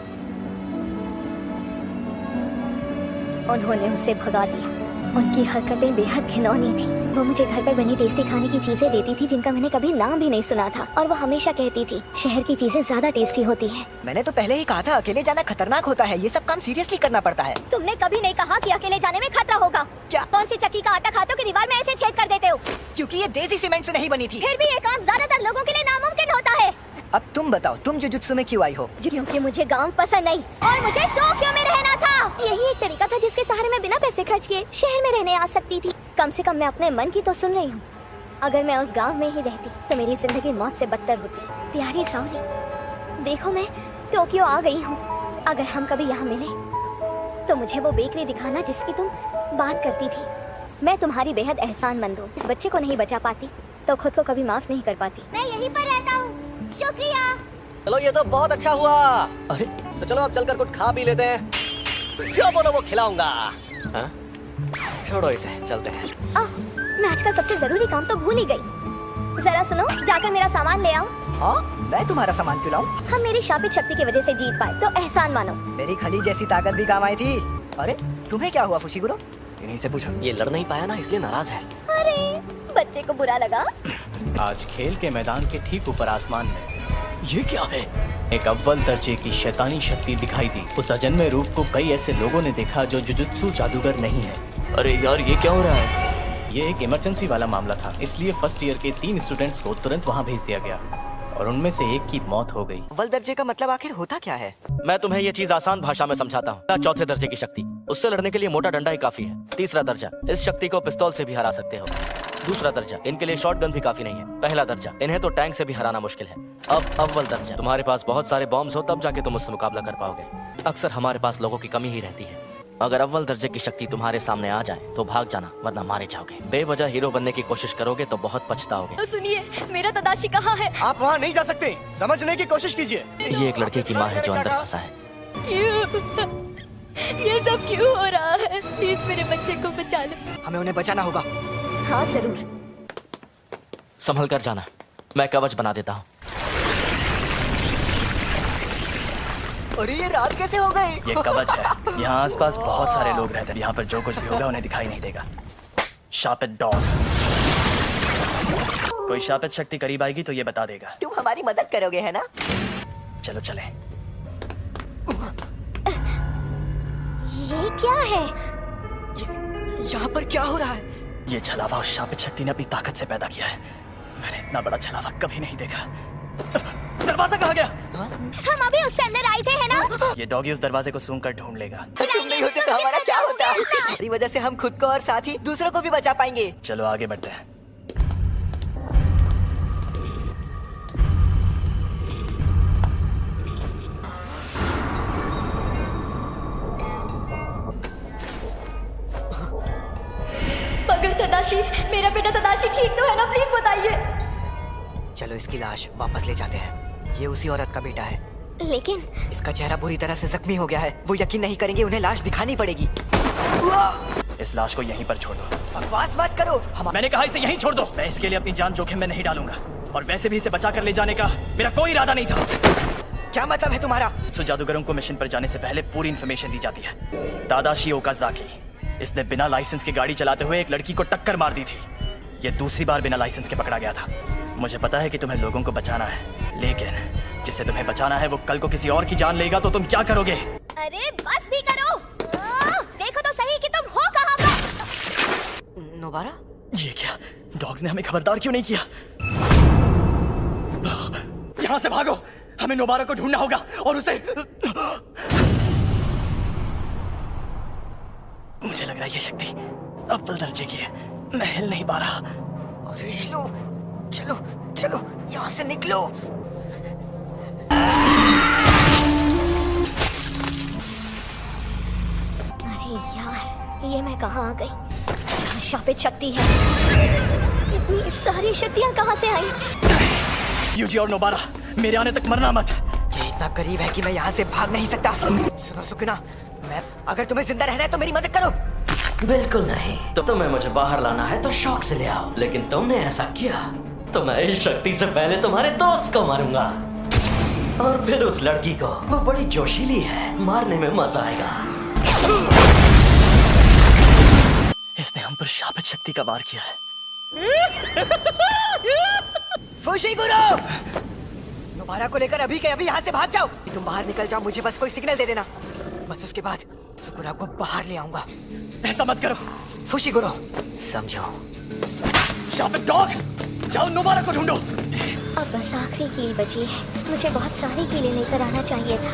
Speaker 9: उन्होंने उसे भगा दिया। उनकी हरकतें बेहद घिनौनी थी। वो मुझे घर पर बनी टेस्टी खाने की चीजें देती थी जिनका मैंने कभी नाम भी नहीं सुना था, और वो हमेशा कहती थी शहर की चीजें ज्यादा टेस्टी होती हैं।
Speaker 2: मैंने तो पहले ही कहा था अकेले जाना खतरनाक होता है। ये सब काम सीरियसली करना पड़ता है।
Speaker 9: तुमने कभी नहीं कहा कि अकेले जाने में खतरा होगा।
Speaker 2: क्या?
Speaker 9: कौन सी चक्की का आटा खाते हो कि दीवार में ऐसे छेद कर देते हो?
Speaker 2: क्योंकि ये देसी सीमेंट से नहीं बनी थी।
Speaker 9: फिर भी ये काम ज्यादातर लोगों के लिए नामुमकिन होता है।
Speaker 2: अब तुम बताओ, तुम जुजुत्सु में क्यों आई हो?
Speaker 9: क्योंकि मुझे गांव पसंद नहीं और मुझे टोक्यो में रहना था। यही एक तरीका था जिसके सहारे मैं बिना पैसे खर्च किए शहर में रहने आ सकती थी। कम से कम मैं अपने मन की तो सुन रही हूँ। अगर मैं उस गांव में ही रहती तो मेरी जिंदगी मौत से बदतर होती। प्यारी सावरी, देखो मैं टोक्यो आ गई हूँ। अगर हम कभी यहाँ मिले तो मुझे वो बेकरी दिखाना जिसकी तुम बात करती थी। मैं तुम्हारी बेहद एहसानमंद हूँ। इस बच्चे को नहीं बचा पाती तो खुद को कभी माफ नहीं कर पाती। मैं यहीं पर रहता हूँ। शुक्रिया।
Speaker 1: चलो, ये तो बहुत अच्छा हुआ। अरे तो चलो अब चलकर कुछ खा पी लेते हैं। जो बोलो वो खिलाऊंगा। हाँ? छोड़ो इसे, चलते हैं।
Speaker 9: मैं आज का सबसे जरूरी काम तो भूल ही गई। जरा सुनो, जाकर मेरा सामान ले आओ।
Speaker 2: हाँ, मैं तुम्हारा सामान क्यों लाऊं?
Speaker 9: हम मेरी शापित शक्ति की वजह से जीत पाए तो एहसान मानो।
Speaker 2: मेरी खली जैसी ताकत भी काम आई थी। अरे तुम्हें क्या हुआ फुशीगुरो? इन्हीं से पूछो।
Speaker 1: ये लड़ नहीं पाया ना, इसलिए नाराज है।
Speaker 9: अरे बच्चे को बुरा लगा।
Speaker 11: आज खेल के मैदान के ठीक ऊपर आसमान में ये क्या है? एक अव्वल दर्जे की शैतानी शक्ति दिखाई दी। उस अजन्मे रूप को कई ऐसे लोगों ने देखा जो जुजुत्सु जादूगर नहीं है।
Speaker 10: अरे यार, ये क्या हो रहा है?
Speaker 11: ये एक इमरजेंसी वाला मामला था, इसलिए फर्स्ट ईयर के 3 स्टूडेंट्स को तुरंत वहाँ भेज दिया गया और उनमें से एक की मौत हो गई।
Speaker 2: अव्वल दर्जे का मतलब आखिर होता क्या है?
Speaker 10: मैं तुम्हें ये चीज आसान भाषा में समझाता हूँ। चौथे दर्जे की शक्ति, उससे लड़ने के लिए मोटा डंडा ही काफी है। तीसरा दर्जा, इस शक्ति को पिस्तौल से भी हरा सकते हो। दूसरा दर्जा, इनके लिए शॉटगन भी काफी नहीं है। पहला दर्जा, इन्हें तो टैंक से भी हराना मुश्किल है। अब अव्वल दर्जा, तुम्हारे पास बहुत सारे बॉम्ब्स हो तब जाके तुम उससे मुकाबला कर पाओगे। अक्सर हमारे पास लोगों की कमी ही रहती है। अगर अव्वल दर्जे की शक्ति तुम्हारे सामने आ जाए तो भाग जाना, वरना मारे जाओगे। बेवजह हीरो बनने की कोशिश करोगे तो बहुत पछताओगे।
Speaker 3: सुनिए, मेरा तदाशी कहाँ है?
Speaker 6: आप वहाँ नहीं जा सकते, समझने की कोशिश कीजिए।
Speaker 10: ये एक लड़के की माँ है जो अंदर फंसा है।
Speaker 3: क्यों? ये सब क्यों हो रहा है? प्लीज मेरे बच्चे को बचा लो।
Speaker 2: हमें उन्हें बचाना होगा।
Speaker 9: हाँ जरूर।
Speaker 10: संभल कर जाना, मैं कवच बना देता हूँ।
Speaker 2: अरे ये रात कैसे हो गई?
Speaker 6: ये कवच है। यहाँ आसपास बहुत सारे लोग रहते हैं। यहाँ पर जो कुछ भी होगा उन्हें दिखाई नहीं देगा। शापित डॉग। कोई शापित शक्ति करीब आएगी तो ये बता देगा।
Speaker 2: तुम हमारी मदद करोगे, है ना?
Speaker 6: चलो चले।
Speaker 9: ये क्या है?
Speaker 2: यहाँ पर क्या हो रहा है?
Speaker 6: ये छलावा उस शापित शक्ति ने अपनी ताकत से पैदा किया है। मैंने इतना बड़ा छलावा कभी नहीं देखा। दरवाजा कहाँ गया?
Speaker 9: हम अभी उससे अंदर आए थे, है ना?
Speaker 6: ये डॉगी उस दरवाजे को सूंघ कर ढूंढ लेगा।
Speaker 2: तुम नहीं होते तो हमारा क्या होता? हमारी वजह से हम खुद को और साथ ही दूसरों को भी बचा पाएंगे।
Speaker 6: चलो आगे बढ़ते हैं।
Speaker 3: अगर तदाशी, मेरा बेटा तदाशी ठीक तो है ना? प्लीज बताइए।
Speaker 2: चलो इसकी लाश वापस ले जाते हैं। ये उसी औरत का बेटा है,
Speaker 9: लेकिन
Speaker 2: इसका चेहरा बुरी तरह से जख्मी हो गया है। वो यकीन नहीं करेंगे, उन्हें लाश दिखानी पड़ेगी।
Speaker 6: इस लाश को यहीं पर छोड़ दो।
Speaker 2: बकवास मत करो।
Speaker 6: मैंने कहा इसे यहीं छोड़ दो। मैं इसके लिए अपनी जान जोखिम में नहीं डालूंगा, और वैसे भी इसे बचा कर ले जाने का मेरा कोई इरादा नहीं था।
Speaker 2: क्या मतलब है तुम्हारा?
Speaker 6: जादूगरों को मिशन पर जाने से पहले पूरी इन्फॉर्मेशन दी जाती है। तादाशी ओकाज़ाकी, इसने बिना लाइसेंस की गाड़ी चलाते हुए एक लड़की को टक्कर मार दी थी। ये दूसरी बार बिना लाइसेंस के पकड़ा गया था। मुझे पता है कि तुम्हें लोगों को बचाना है, लेकिन जिसे तुम्हें बचाना है वो कल को किसी और की जान लेगा तो तुम क्या करोगे?
Speaker 9: अरे बस भी करो। देखो तो सही कि तुम हो कहाँ पर।
Speaker 2: नोबारा?
Speaker 6: ये क्या? डॉग्स ने हमें खबरदार क्यों नहीं किया? यहाँ से भागो, हमें नोबारा को ढूंढना होगा और उसे। मुझे लग रहा है ये शक्ति अव्वल दर्जे की है। मैं हिल नहीं पा रहा।
Speaker 2: अरे हिलो, चलो चलो यहाँ से निकलो।
Speaker 9: अरे यार, ये मैं कहाँ आ गई? यहाँ शापित शक्ति है। इतनी सारी शक्तियाँ कहाँ से आई?
Speaker 6: यूजी और नोबारा, मेरे आने तक मरना मत।
Speaker 2: ये इतना करीब है कि मैं यहाँ से भाग नहीं सकता। सुनो सुकना, मैं अगर तुम्हें जिंदा रहना है तो मेरी मदद करो।
Speaker 8: बिल्कुल नहीं। तो तुम्हें मुझे बाहर लाना है तो शौक से ले आओ, लेकिन तुमने ऐसा किया तो मैं इस शक्ति से पहले तुम्हारे दोस्त को मारूंगा, और फिर उस लड़की को। वो बड़ी जोशीली है, मारने में मजा आएगा।
Speaker 6: इसने हम पर शापित शक्ति का वार किया है।
Speaker 2: फुशीगुरो, नोबारा को लेकर अभी के अभी यहाँ से भाग जाओ। तुम बाहर निकल जाओ, मुझे बस कोई सिग्नल दे देना। बस उसके बाद सुकुरा को बाहर ले आऊंगा।
Speaker 6: ऐसा मत करो
Speaker 2: फुशीगुरो, समझो।
Speaker 6: शापित डॉग, जाओ नोबारा को ढूंढो।
Speaker 9: अब बस आखिरी कील बची है। मुझे बहुत सारी कीलें लेकर आना चाहिए था।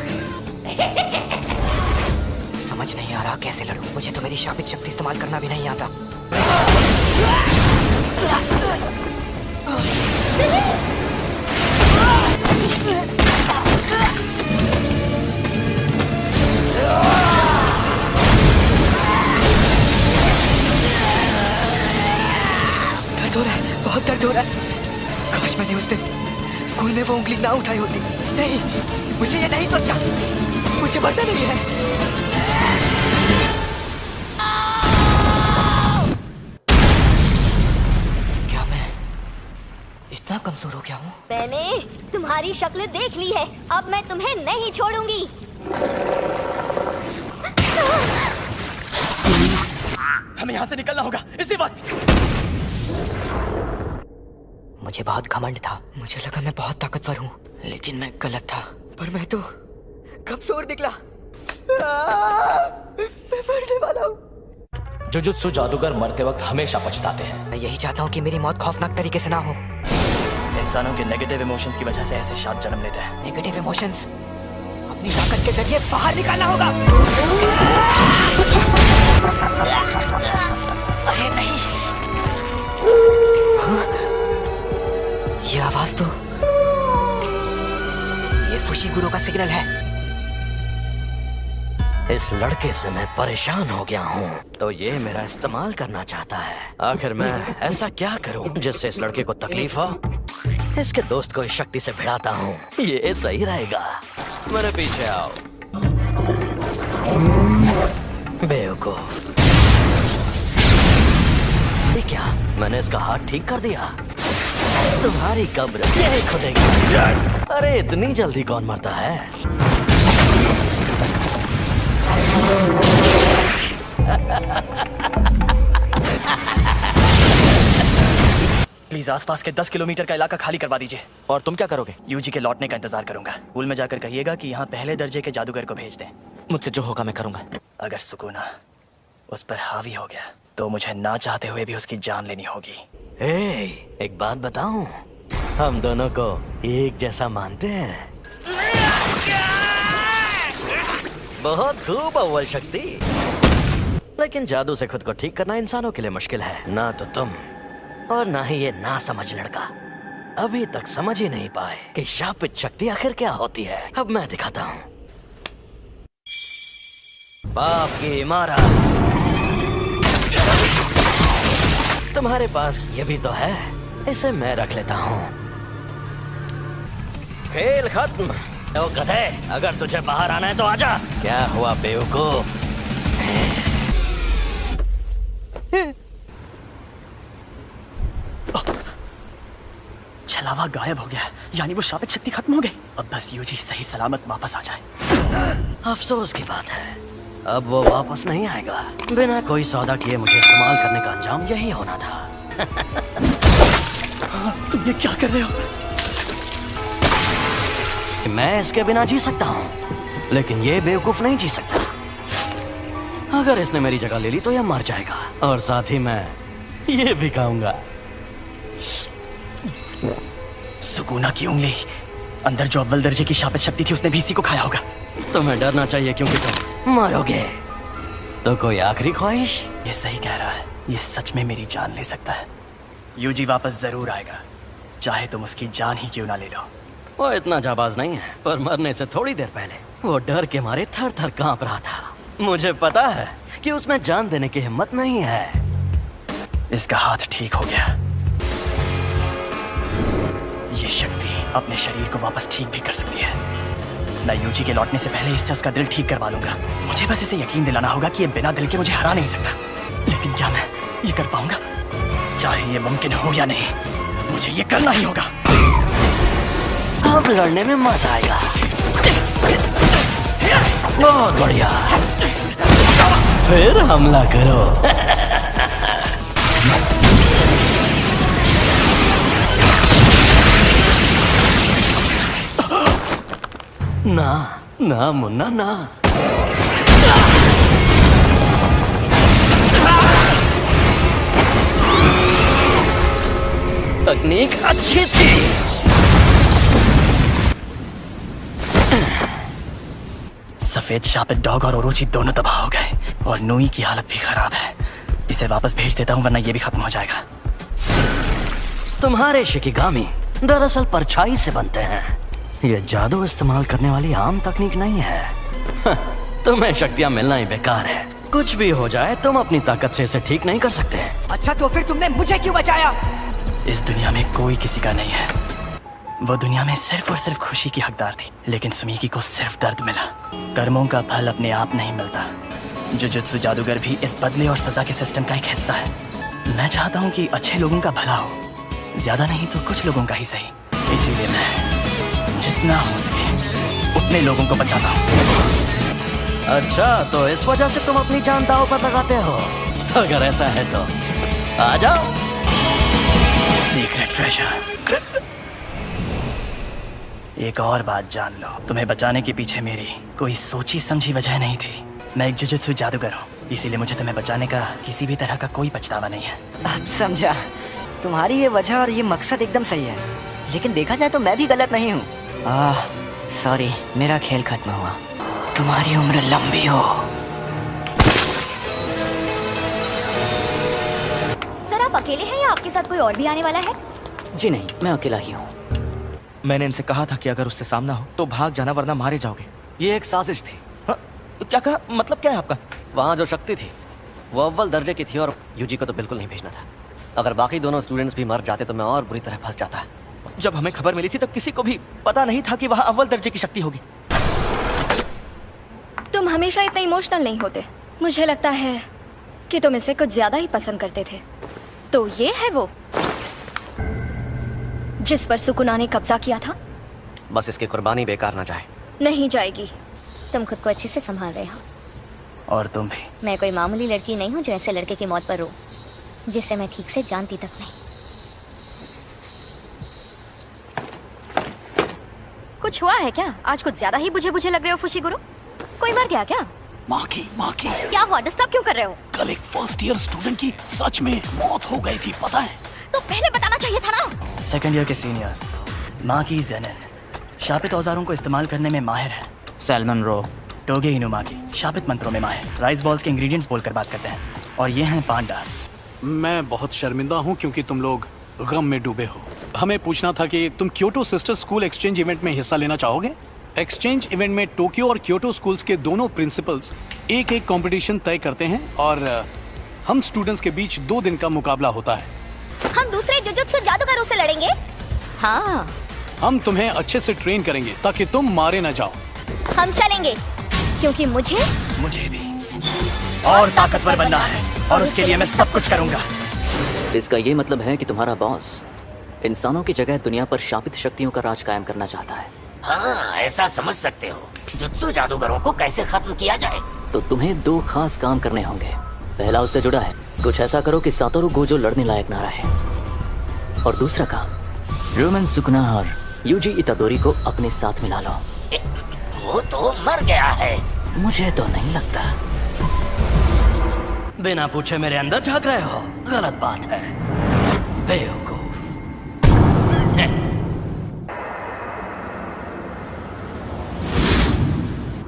Speaker 2: समझ नहीं आ रहा कैसे लड़ूं। मुझे तो मेरी शापित शक्ति इस्तेमाल करना भी नहीं आता। दर्द हो रहा है, बहुत दर्द हो रहा है। काश मैंने उस दिन स्कूल में वो उंगली ना उठाई होती। नहीं, मुझे ये नहीं सोचा। मुझे बढ़ता नहीं है। क्या मैं इतना कमजोर हो गया हूँ?
Speaker 9: मैंने तुम्हारी शक्ल देख ली है, अब मैं तुम्हें नहीं छोड़ूंगी।
Speaker 6: हमें यहाँ से निकलना होगा इसी वक्त।
Speaker 2: मुझे बहुत घमंड था, मुझे लगा मैं बहुत ताकतवर हूँ, लेकिन मैं गलत था। पर मैं तो कमजोर निकला। मैं मरने वाला हूँ।
Speaker 10: जुजुत्सु जादूगर मरते वक्त हमेशा पछताते हैं।
Speaker 2: मैं यही चाहता हूँ कि मेरी मौत खौफनाक तरीके से ना हो।
Speaker 6: इंसानों के नेगेटिव इमोशंस की वजह से ऐसे शाप जन्म लेते हैं।
Speaker 2: नेगेटिव इमोशंस अपनी ताकत के जरिए बाहर निकालना होगा। अरे नहीं, हाँ? ये आवाज तो ये फुशीगुरु का सिग्नल है।
Speaker 8: इस लड़के से मैं परेशान हो गया हूँ, तो ये मेरा इस्तेमाल करना चाहता है। आखिर मैं ऐसा क्या करूँ जिससे इस लड़के को तकलीफ हो? इसके दोस्त को इस शक्ति से भिड़ाता हूँ, ये सही रहेगा। मेरे पीछे आओ बेवकूफ। ये क्या, मैंने इसका हाथ ठीक कर दिया? तुम्हारी कब्र यही खुदेगी। अरे इतनी जल्दी कौन मरता है?
Speaker 6: प्लीज आसपास के 10 किलोमीटर का इलाका खाली करवा दीजिए।
Speaker 10: और तुम क्या करोगे?
Speaker 6: यूजी के लौटने का इंतजार करूंगा। स्कूल में जाकर कहिएगा कि यहाँ पहले दर्जे के जादूगर को भेज दें।
Speaker 10: मुझसे जो होगा मैं करूंगा।
Speaker 6: अगर सुकूना उस पर हावी हो गया तो मुझे ना चाहते हुए भी उसकी जान लेनी होगी।
Speaker 8: एक बात बताऊं, हम दोनों को एक जैसा मानते हैं। बहुत खूब अव्वल शक्ति, लेकिन जादू से खुद को ठीक करना इंसानों के लिए मुश्किल है। ना तो तुम और ना ही ये ना समझ लड़का अभी तक समझ ही नहीं पाए कि शापित शक्ति आखिर क्या होती है। अब मैं दिखाता हूँ। पाप की इमारत। तुम्हारे पास ये भी तो है, इसे मैं रख लेता हूँ। खेल खत्म। तो गधे, अगर तुझे बाहर आना है तो आजा। क्या हुआ बेवकूफ?
Speaker 6: छलावा गायब हो गया, यानी वो शापित शक्ति खत्म हो गई। अब बस यूजी सही सलामत वापस आ जाए।
Speaker 8: अफसोस की बात है, अब वो वापस नहीं आएगा। बिना कोई सौदा किए मुझे इस्तेमाल करने का अंजाम यही होना था।
Speaker 6: तुम ये क्या कर रहे हो?
Speaker 8: मैं इसके बिना जी सकता हूँ, लेकिन ये बेवकूफ नहीं जी सकता। अगर इसने मेरी जगह ले ली तो यह मर जाएगा, और साथ ही मैं ये भी खाऊंगा।
Speaker 6: सुकूना की उंगली, अंदर जो अव्वल दर्जे की शापित शक्ति थी उसने भी इसी को खाया होगा।
Speaker 8: तुम्हें डरना चाहिए क्योंकि तुम मरोगे। तो कोई आखिरी ख्वाहिश?
Speaker 6: ये सही कह रहा है, ये सच में मेरी जान ले सकता है। यूजी वापस जरूर आएगा, चाहे तुम उसकी जान ही क्यों ना ले लो।
Speaker 8: वो इतना जाबाज नहीं है, पर मरने से थोड़ी देर पहले वो डर के मारे थर थर कांप रहा था। मुझे पता है कि उसमें जान देने की हिम्मत नहीं है।
Speaker 6: इसका हाथ ठीक हो गया। ये शक्ति अपने शरीर को वापस ठीक भी कर सकती है। मैं यूजी के लौटने से पहले इससे उसका दिल ठीक करवा लूंगा। मुझे बस इसे यकीन दिलाना होगा कि ये बिना दिल के मुझे हरा नहीं सकता। लेकिन क्या मैं ये कर पाऊंगा? चाहे ये मुमकिन हो या नहीं, मुझे ये करना ही होगा।
Speaker 8: अब लड़ने में मजा आएगा। बहुत बढ़िया, फिर हमला करो। ना ना मुन्ना ना। तकनीक अच्छी थी।
Speaker 6: सफेद शापित डॉग और ओरोची दोनों तबाह हो गए, और नूई की हालत भी खराब है। इसे वापस भेज देता हूँ, वरना ये भी खत्म हो जाएगा।
Speaker 8: तुम्हारे शिकिगामी दरअसल परछाई से बनते हैं। ये जादू इस्तेमाल करने वाली आम तकनीक नहीं है। तुम्हें शक्तियाँ मिलना ही बेकार है। कुछ भी हो जाए, तुम अपनी ताकत से इसे ठीक नहीं कर सकते।
Speaker 2: अच्छा, तो फिर तुमने मुझे क्यों बचाया?
Speaker 6: इस दुनिया में कोई किसी का नहीं है, वो दुनिया में सिर्फ और सिर्फ खुशी की हकदार थी, लेकिन सुमीकी को सिर्फ दर्द मिला। कर्मों का फल अपने आप नहीं मिलता। जुजुत्सु जादूगर भी इस बदले और सजा के सिस्टम का एक हिस्सा है। मैं चाहता हूँ कि अच्छे लोगों का भला हो, ज्यादा नहीं तो कुछ लोगों का ही सही। इसीलिए मैं जितना हो सके उतने लोगों को बचाता हूँ।
Speaker 8: अच्छा, तो इस वजह से तुम अपनी जान दांव पर लगाते हो? अगर ऐसा है तो आ जाओ।
Speaker 6: Secret treasure. एक और बात जान लो, तुम्हें बचाने के पीछे मेरी कोई सोची समझी वजह नहीं थी। मैं एक जुजुत्सु जादूगर हूँ, इसीलिए मुझे तुम्हें बचाने का किसी भी तरह का कोई पछतावा नहीं है।
Speaker 2: अब समझा, तुम्हारी ये वजह और ये मकसद एकदम सही है, लेकिन देखा जाए तो मैं भी गलत नहीं हूँ। सॉरी, मेरा खेल खत्म हुआ। तुम्हारी उम्र लंबी हो।
Speaker 3: सर, आप अकेले हैं या आपके साथ कोई और भी आने वाला है?
Speaker 4: जी नहीं, मैं अकेला ही हूँ।
Speaker 7: मैंने इनसे कहा था कि अगर उससे सामना हो तो भाग जाना, वरना मारे जाओगे।
Speaker 1: ये एक साजिश थी।
Speaker 7: क्या कहा? मतलब क्या है आपका?
Speaker 1: वहाँ जो शक्ति थी वो अव्वल दर्जे की थी और यूजी को तो बिल्कुल नहीं भेजना था। अगर बाकी दोनों स्टूडेंट्स भी मर जाते तो मैं और बुरी तरह फंस जाता।
Speaker 7: जब हमें खबर मिली थी तब किसी को भी पता नहीं था कि वहाँ अव्वल दर्जे की शक्ति होगी।
Speaker 3: तुम हमेशा इतने इमोशनल नहीं होते। मुझे लगता है कि तुम इसे कुछ ज्यादा ही पसंद करते थे। तो ये है वो जिस पर सुकुना ने कब्जा किया था?
Speaker 1: बस इसकी कुर्बानी बेकार ना जाए।
Speaker 3: नहीं जाएगी।
Speaker 9: तुम खुद को अच्छे से संभाल रहे हो।
Speaker 6: और तुम भी।
Speaker 9: मैं कोई मामूली लड़की नहीं हूँ जो ऐसे लड़के की मौत पर रो, जिसे मैं ठीक से जानती तक नहीं।
Speaker 3: कुछ हुआ है क्या? आज कुछ ज्यादा ही बुझे बुझे लग रहे हो फुशीगुरु। कोई मर गया क्या?
Speaker 12: माँ की
Speaker 3: क्या हुआ? डिस्टर्ब क्यों कर रहे हो?
Speaker 12: कल एक फर्स्ट ईयर स्टूडेंट की सच में मौत हो गई थी, पता है?
Speaker 3: तो पहले बताना चाहिए था ना।
Speaker 6: सेकंड ईयर के सीनियर्स माँ की जेनन शापित औजारों को इस्तेमाल करने में माहिर है।
Speaker 11: सैल्मन रो
Speaker 6: टोगे इनुमाकी शापित मंत्रों में माहिर, राइस बॉल्स के इंग्रेडिएंट्स बोलकर बात करते हैं। और ये हैं पांडा।
Speaker 12: मैं बहुत शर्मिंदा हूँ क्योंकि तुम लोग गम में डूबे हो। हमें पूछना था कि तुम Kyoto sister school exchange event में हिस्सा लेना चाहोगे? एक्सचेंज इवेंट में टोक्यो और क्योटो स्कूल्स के दोनों प्रिंसिपल्स एक एक कंपटीशन तय करते हैं और हम स्टूडेंट्स के बीच 2 दिन का मुकाबला होता है।
Speaker 9: हम दूसरे जुजुत्सु जादूगरों से लड़ेंगे।
Speaker 3: हाँ,
Speaker 12: हम तुम्हें अच्छे से ट्रेन करेंगे ताकि तुम मारे ना जाओ।
Speaker 9: हम चलेंगे क्योंकि मुझे
Speaker 6: भी और ताकतवर बनना है और उसके लिए मैं सब कुछ करूंगा।
Speaker 4: इसका ये मतलब है कि तुम्हारा बॉस इंसानों की जगह दुनिया पर शापित शक्तियों का राज कायम करना चाहता है।
Speaker 8: हाँ, ऐसा समझ सकते हो। जुत्सु जादूगरों को कैसे खत्म किया जाए?
Speaker 4: तो तुम्हें 2 खास काम करने होंगे। पहला उससे जुड़ा है, कुछ ऐसा करो कि सातोरु गोजो लड़ने लायक ना रहे। और दूसरा काम, रोमन सुकुना और यूजी इतादोरी को अपने साथ मिला लो।
Speaker 8: वो तो मर गया है।
Speaker 4: मुझे तो नहीं लगता।
Speaker 8: बिना पूछे मेरे अंदर झांक रहे हो, गलत बात है। बेवकूफ।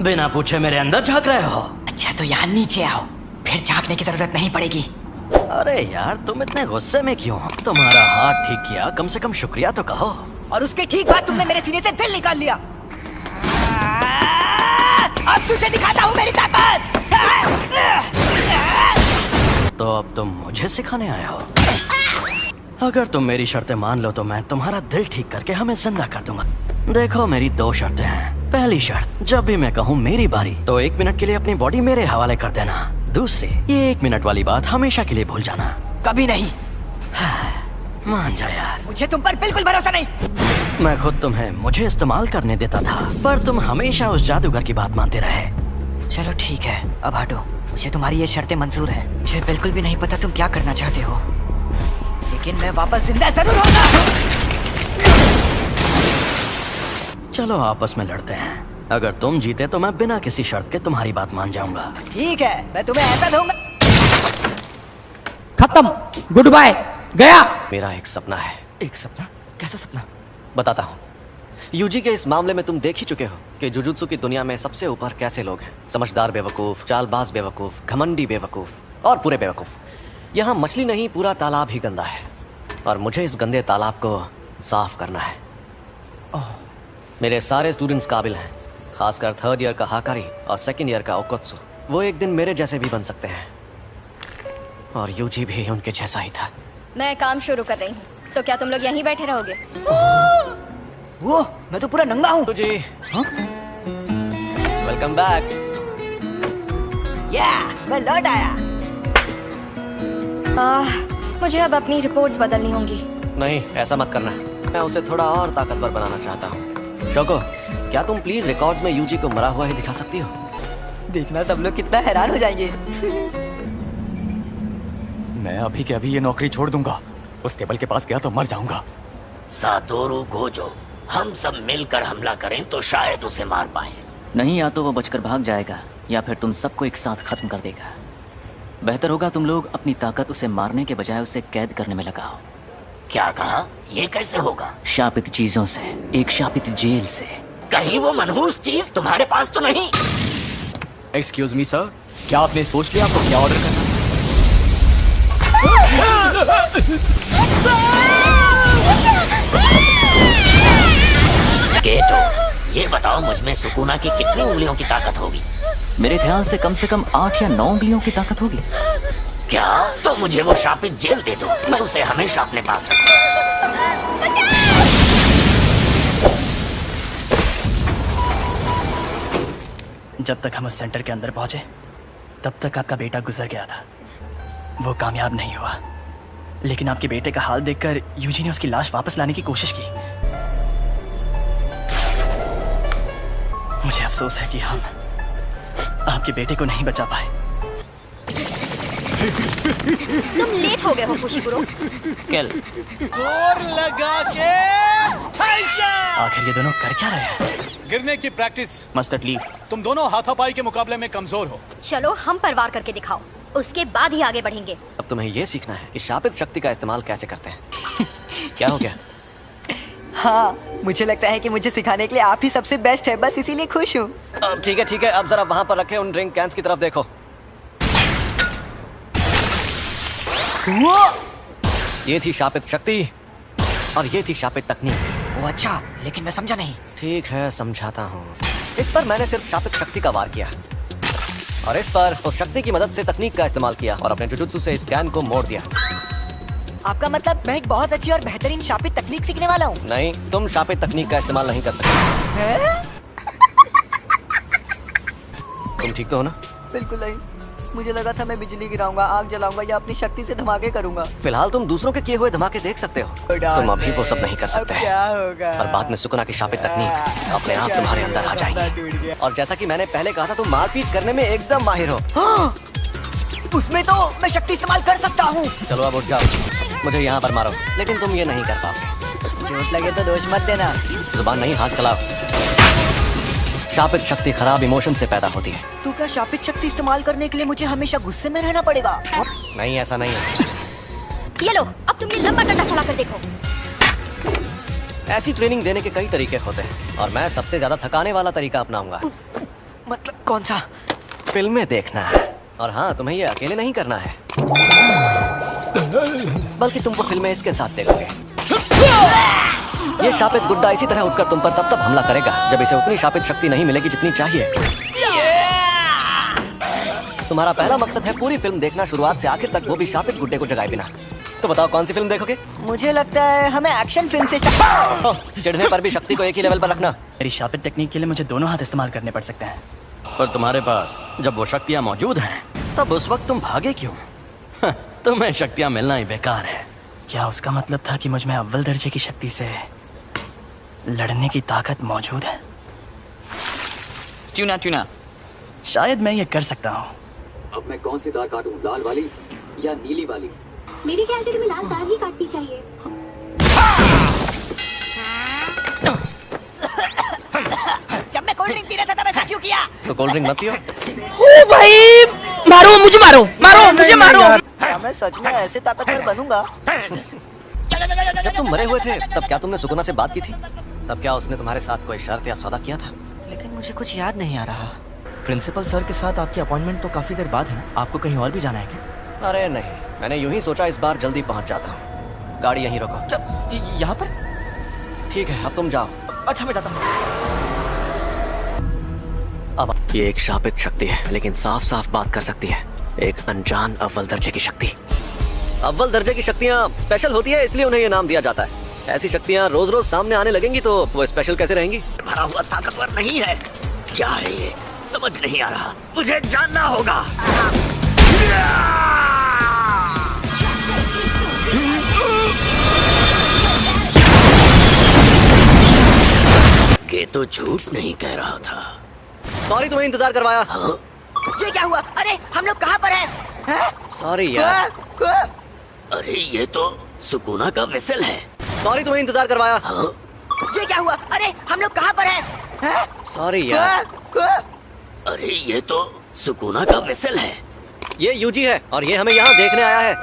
Speaker 8: बिना पूछे मेरे अंदर झांक रहे हो।
Speaker 2: अच्छा तो यहाँ नीचे आओ, फिर झांकने की जरूरत नहीं पड़ेगी।
Speaker 8: अरे यार, तुम इतने गुस्से में क्यों? तुम्हारा हाथ ठीक किया, कम से कम शुक्रिया तो कहो।
Speaker 2: और उसके ठीक बाद तुमने मेरे सीने से दिल निकाल लिया। अब तुझे दिखाता हूँ मेरी ताकत।
Speaker 8: तो अब तुम मुझे सिखाने आए हो? अगर तुम मेरी शर्तें मान लो तो मैं तुम्हारा दिल ठीक करके हमें जिंदा कर दूंगा। देखो, मेरी 2 शर्तें हैं। पहली शर्त, जब भी मैं कहूँ मेरी बारी तो 1 मिनट के लिए अपनी बॉडी मेरे हवाले कर देना। दूसरी, ये 1 मिनट वाली बात हमेशा के लिए भूल जाना।
Speaker 2: कभी नहीं।
Speaker 8: मान जा यार,
Speaker 2: मुझे तुम पर बिल्कुल भरोसा नहीं।
Speaker 8: मैं खुद तुम्हें मुझे इस्तेमाल करने देता था, पर तुम हमेशा उस जादूगर की बात मानते रहे।
Speaker 2: चलो ठीक है, अब हटो। मुझे तुम्हारी ये शर्तें मंजूर हैं। मुझे बिल्कुल भी नहीं पता तुम क्या करना चाहते हो, लेकिन मैं वापस जिंदा जरूर होगा।
Speaker 8: चलो आपस में लड़ते हैं। अगर तुम जीते तो मैं बिना किसी शर्त के तुम्हारी बात मान जाऊंगा।
Speaker 2: ठीक है, मैं तुम्हें ऐसा दूंगा।
Speaker 13: खत्म, गुड बाय, गया।
Speaker 1: मेरा एक सपना है।
Speaker 7: एक सपना? कैसा सपना?
Speaker 1: बताता हूँ। यूजी के इस मामले में तुम देख ही चुके हो कि जुजुत्सु की दुनिया में सबसे ऊपर कैसे लोग हैं। समझदार बेवकूफ, चालबाज बेवकूफ, घमंडी बेवकूफ और पूरे बेवकूफ। यहाँ मछली नहीं, पूरा तालाब ही गंदा है और मुझे इस गंदे तालाब को साफ करना है। मेरे सारे स्टूडेंट्स काबिल हैं, खासकर 3rd ईयर का हाकारी और 2nd ईयर का ओकोत्सु। वो एक दिन मेरे जैसे भी बन सकते हैं और यूजी भी उनके जैसा ही था।
Speaker 3: मैं काम शुरू कर रही हूँ, तो क्या तुम लोग यहीं बैठे रहोगे?
Speaker 2: वो मैं तो पूरा नंगा हूँ
Speaker 1: जी। Welcome back.
Speaker 2: मैं लौट आया।
Speaker 9: मुझे अब अपनी रिपोर्ट्स बदलनी होंगी।
Speaker 1: नहीं, ऐसा मत करना। मैं उसे थोड़ा और ताकतवर बनाना चाहता हूँ। शोको, क्या तुम प्लीज रिकॉर्ड्स में यूजी को मरा हुआ ही दिखा सकती हो?
Speaker 2: देखना सब लोग कितना हैरान हो जाएंगे।
Speaker 11: मैं अभी के अभी ये नौकरी छोड़ दूंगा। उस टेबल के पास गया तो मर जाऊंगा।
Speaker 8: सातोरू गोजो, हम सब मिलकर हमला करें तो शायद उसे मार पाए।
Speaker 14: नहीं, या तो वो बचकर भाग जाएगा या फिर तुम सबको एक साथ खत्म कर देगा। बेहतर होगा तुम लोग अपनी ताकत उसे मारने के बजाय उसे कैद करने में लगाओ।
Speaker 8: क्या कहा? ये कैसे होगा?
Speaker 14: शापित चीजों से, एक शापित जेल से।
Speaker 8: कहीं वो मनहूस चीज तुम्हारे पास तो नहीं?
Speaker 11: एक्सक्यूज मी सर, क्या आपने सोच लिया आपको क्या ऑर्डर करना?
Speaker 8: गेटो, ये बताओ मुझ में सुकुना की कितनी उंगलियों की ताकत होगी?
Speaker 14: मेरे ख्याल से कम 8 या 9 उंगलियों की ताकत होगी।
Speaker 8: क्या? तो मुझे वो शापित जेल दे दो, मैं उसे हमेशा अपने पास रखूं।
Speaker 6: जब तक हम उस सेंटर के अंदर पहुंचे तब तक आपका बेटा गुजर गया था। वो कामयाब नहीं हुआ, लेकिन आपके बेटे का हाल देखकर यूजी ने उसकी लाश वापस लाने की कोशिश की। मुझे अफसोस है कि हम आपके बेटे को नहीं बचा पाए।
Speaker 3: तुम लेट हो गए हो फुशिकुरो।
Speaker 14: कल
Speaker 12: जोर लगा के
Speaker 6: आखिर ये दोनों कर क्या रहे हैं?
Speaker 12: गिरने की प्रैक्टिस।
Speaker 14: मस्टर्ड लीफ,
Speaker 12: तुम दोनों हाथापाई के मुकाबले में कमजोर हो।
Speaker 3: चलो हम पर वार करके दिखाओ, उसके बाद ही आगे बढ़ेंगे।
Speaker 1: अब तुम्हें ये सीखना है कि शापित शक्ति का इस्तेमाल कैसे करते हैं। क्या हो गया?
Speaker 2: हाँ, मुझे लगता है कि मुझे सिखाने के लिए आप ही सबसे बेस्ट है, बस इसीलिए खुश हूँ।
Speaker 1: अब ठीक है, अब जरा वहां पर रखे उन ड्रिंक कैंस की तरफ देखो। ये थी शापित शक्ति और ये थी शापित तकनीक।
Speaker 2: वो अच्छा, लेकिन मैं समझा नहीं।
Speaker 1: ठीक है, समझाता हूँ। इस पर मैंने सिर्फ शापित शक्ति का वार किया और इस पर उस शक्ति की मदद से तकनीक का इस्तेमाल किया और अपने जुजुत्सु से इस कैन को मोड़ दिया।
Speaker 2: आपका मतलब मैं एक बहुत अच्छी और बेहतरीन शापित तकनीक सीखने वाला हूँ?
Speaker 1: नहीं, तुम शापित तकनीक का इस्तेमाल नहीं कर सकते। तुम ठीक तो हो ना?
Speaker 2: बिल्कुल नहीं। मुझे लगा था मैं बिजली गिराऊंगा, आग जलाऊंगा या अपनी शक्ति से धमाके करूंगा।
Speaker 1: फिलहाल तुम दूसरों के किए हुए धमाके देख सकते हो। तुम अभी वो सब नहीं कर सकते।
Speaker 2: क्या होगा?
Speaker 1: और बाद में सुकुना की शापित तकनीक अपने आप तुम्हारे अंदर आ जाएगी। और जैसा कि मैंने पहले कहा था, तुम मारपीट करने में एकदम माहिर हो।
Speaker 2: उसमें तो मैं शक्ति इस्तेमाल कर सकता हूँ।
Speaker 1: चलो अब उठ जाओ, मुझे यहाँ पर मारो, लेकिन तुम ये नहीं कर पाओगे।
Speaker 2: चोट लगे तो दोष मत देना।
Speaker 1: जुबान नहीं, हाथ चलाओ। शापित शक्ति खराब इमोशन से पैदा होती है।
Speaker 2: तो क्या शापित शक्ति इस्तेमाल करने के लिए मुझे हमेशा गुस्से में रहना पड़ेगा?
Speaker 1: नहीं, ऐसा नहीं है।
Speaker 3: ये लो, अब तुम ये लंबा डंडा चला कर देखो।
Speaker 1: ऐसी ट्रेनिंग देने के कई तरीके होते हैं और मैं सबसे ज्यादा थकाने वाला तरीका अपनाऊंगा।
Speaker 2: मतलब कौन सा?
Speaker 1: फिल्में देखना है। और हाँ, तुम्हें ये अकेले नहीं करना है, बल्कि तुमको फिल्में इसके साथ देखोगे। ये शापित गुड्डा इसी तरह उठकर तुम पर तब हमला करेगा जब इसे उतनी शापित शक्ति नहीं मिलेगी जितनी चाहिए। तुम्हारा पहला मकसद है पूरी फिल्म देखना, शुरुआत से आखिर तक, वो भी शापित गुड्डे को जगाए बिना। तो बताओ कौन सी फिल्म देखोगे?
Speaker 2: मुझे लगता है हमें एक्शन फिल्म से
Speaker 1: चिढ़ने पर भी शक्ति को एक ही लेवल पर रखना।
Speaker 6: मेरी शापित टेक्निक के लिए मुझे दोनों हाथ इस्तेमाल करने पड़ सकते हैं।
Speaker 10: पर तुम्हारे पास जब वो शक्तियां मौजूद हैं, तब उस वक्त तुम भागे क्यों? तुम्हें शक्तियां मिलना ही बेकार है।
Speaker 6: क्या उसका मतलब था कि मुझ में अव्वल दर्जे की शक्ति से लड़ने की ताकत मौजूद है?
Speaker 14: चुना
Speaker 6: शायद मैं ये कर सकता हूँ।
Speaker 1: अब मैं कौन सी तार काटूं, लाल वाली या नीली वाली?
Speaker 3: मेरे ख्याल से तुम्हें लाल तार ही काटनी चाहिए।
Speaker 2: जब मैं कोल्ड ड्रिंक पी रहा था तब ऐसा क्यों किया?
Speaker 1: तो कोल्ड ड्रिंक मत पियो।
Speaker 13: ओ भाई, मारो मुझे, मारो मुझे, मारो।
Speaker 2: क्या मैं सच में ऐसे ताकतवर बनूंगा?
Speaker 1: जब तुम मरे हुए थे तब क्या तुमने सुकुना से बात की थी? तब क्या उसने तुम्हारे साथ कोई शर्त या सौदा किया था?
Speaker 2: लेकिन मुझे कुछ याद नहीं आ रहा।
Speaker 11: प्रिंसिपल सर के साथ आपकी अपॉइंटमेंट तो काफी देर बाद है ना? आपको कहीं और भी जाना है क्या?
Speaker 1: अरे नहीं, मैंने यूं ही सोचा इस बार जल्दी पहुंच जाता हूँ। गाड़ी यहीं रोको।
Speaker 11: यहाँ पर?
Speaker 1: ठीक है, अब तुम जाओ।
Speaker 11: अच्छा, मैं जाता हूँ।
Speaker 1: अब ये एक शापित शक्ति है, लेकिन साफ साफ बात कर सकती है। एक अनजान अव्वल दर्जे की शक्ति। अव्वल दर्जे की शक्तियाँ स्पेशल होती है, इसलिए उन्हें ये नाम दिया जाता है। ऐसी शक्तियाँ रोज रोज सामने आने लगेंगी तो वो स्पेशल कैसे रहेंगी?
Speaker 8: भरा हुआ ताकतवर नहीं है। क्या है ये? समझ नहीं आ रहा। मुझे जानना होगा। ये तो झूठ नहीं कह रहा था।
Speaker 1: सॉरी तुम्हें इंतजार करवाया।
Speaker 2: ये क्या हुआ? अरे हम लोग कहाँ पर हैं?
Speaker 1: सॉरी यार।
Speaker 8: अरे ये तो सुकूना का वेसल है।
Speaker 1: सॉरी तुम्हें इंतजार करवाया।
Speaker 2: ये क्या हुआ? अरे हम लोग कहाँ पर हैं?
Speaker 1: सॉरी यार।
Speaker 8: अरे ये तो सुकूना का वेसल है।
Speaker 1: ये यूजी है और ये हमें यहाँ देखने आया है।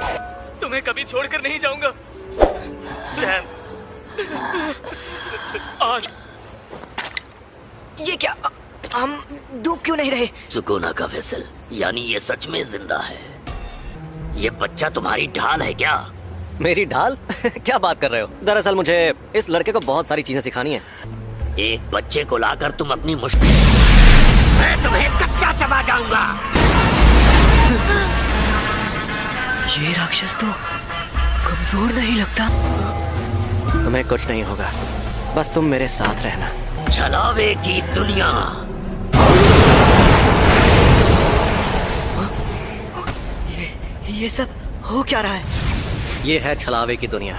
Speaker 6: तुम्हें कभी छोड़कर नहीं जाऊंगा सैम। आज
Speaker 2: ये क्या? हम डूब क्यों नहीं रहे?
Speaker 8: सुकूना का वेसल, यानी ये सच में जिंदा है। ये बच्चा तुम्हारी ढाल है क्या?
Speaker 1: मेरी ढाल? क्या बात कर रहे हो? दरअसल मुझे इस लड़के को बहुत सारी चीजें सिखानी है।
Speaker 8: एक बच्चे को लाकर तुम अपनी मुश्किल, मैं तुम्हें कच्चा चबा जाऊंगा।
Speaker 2: ये राक्षस तो कमजोर नहीं लगता।
Speaker 1: तुम्हें कुछ नहीं होगा, बस तुम मेरे साथ रहना।
Speaker 8: छलावे की दुनिया।
Speaker 2: ये सब हो क्या रहा है?
Speaker 1: ये है छलावे की दुनिया।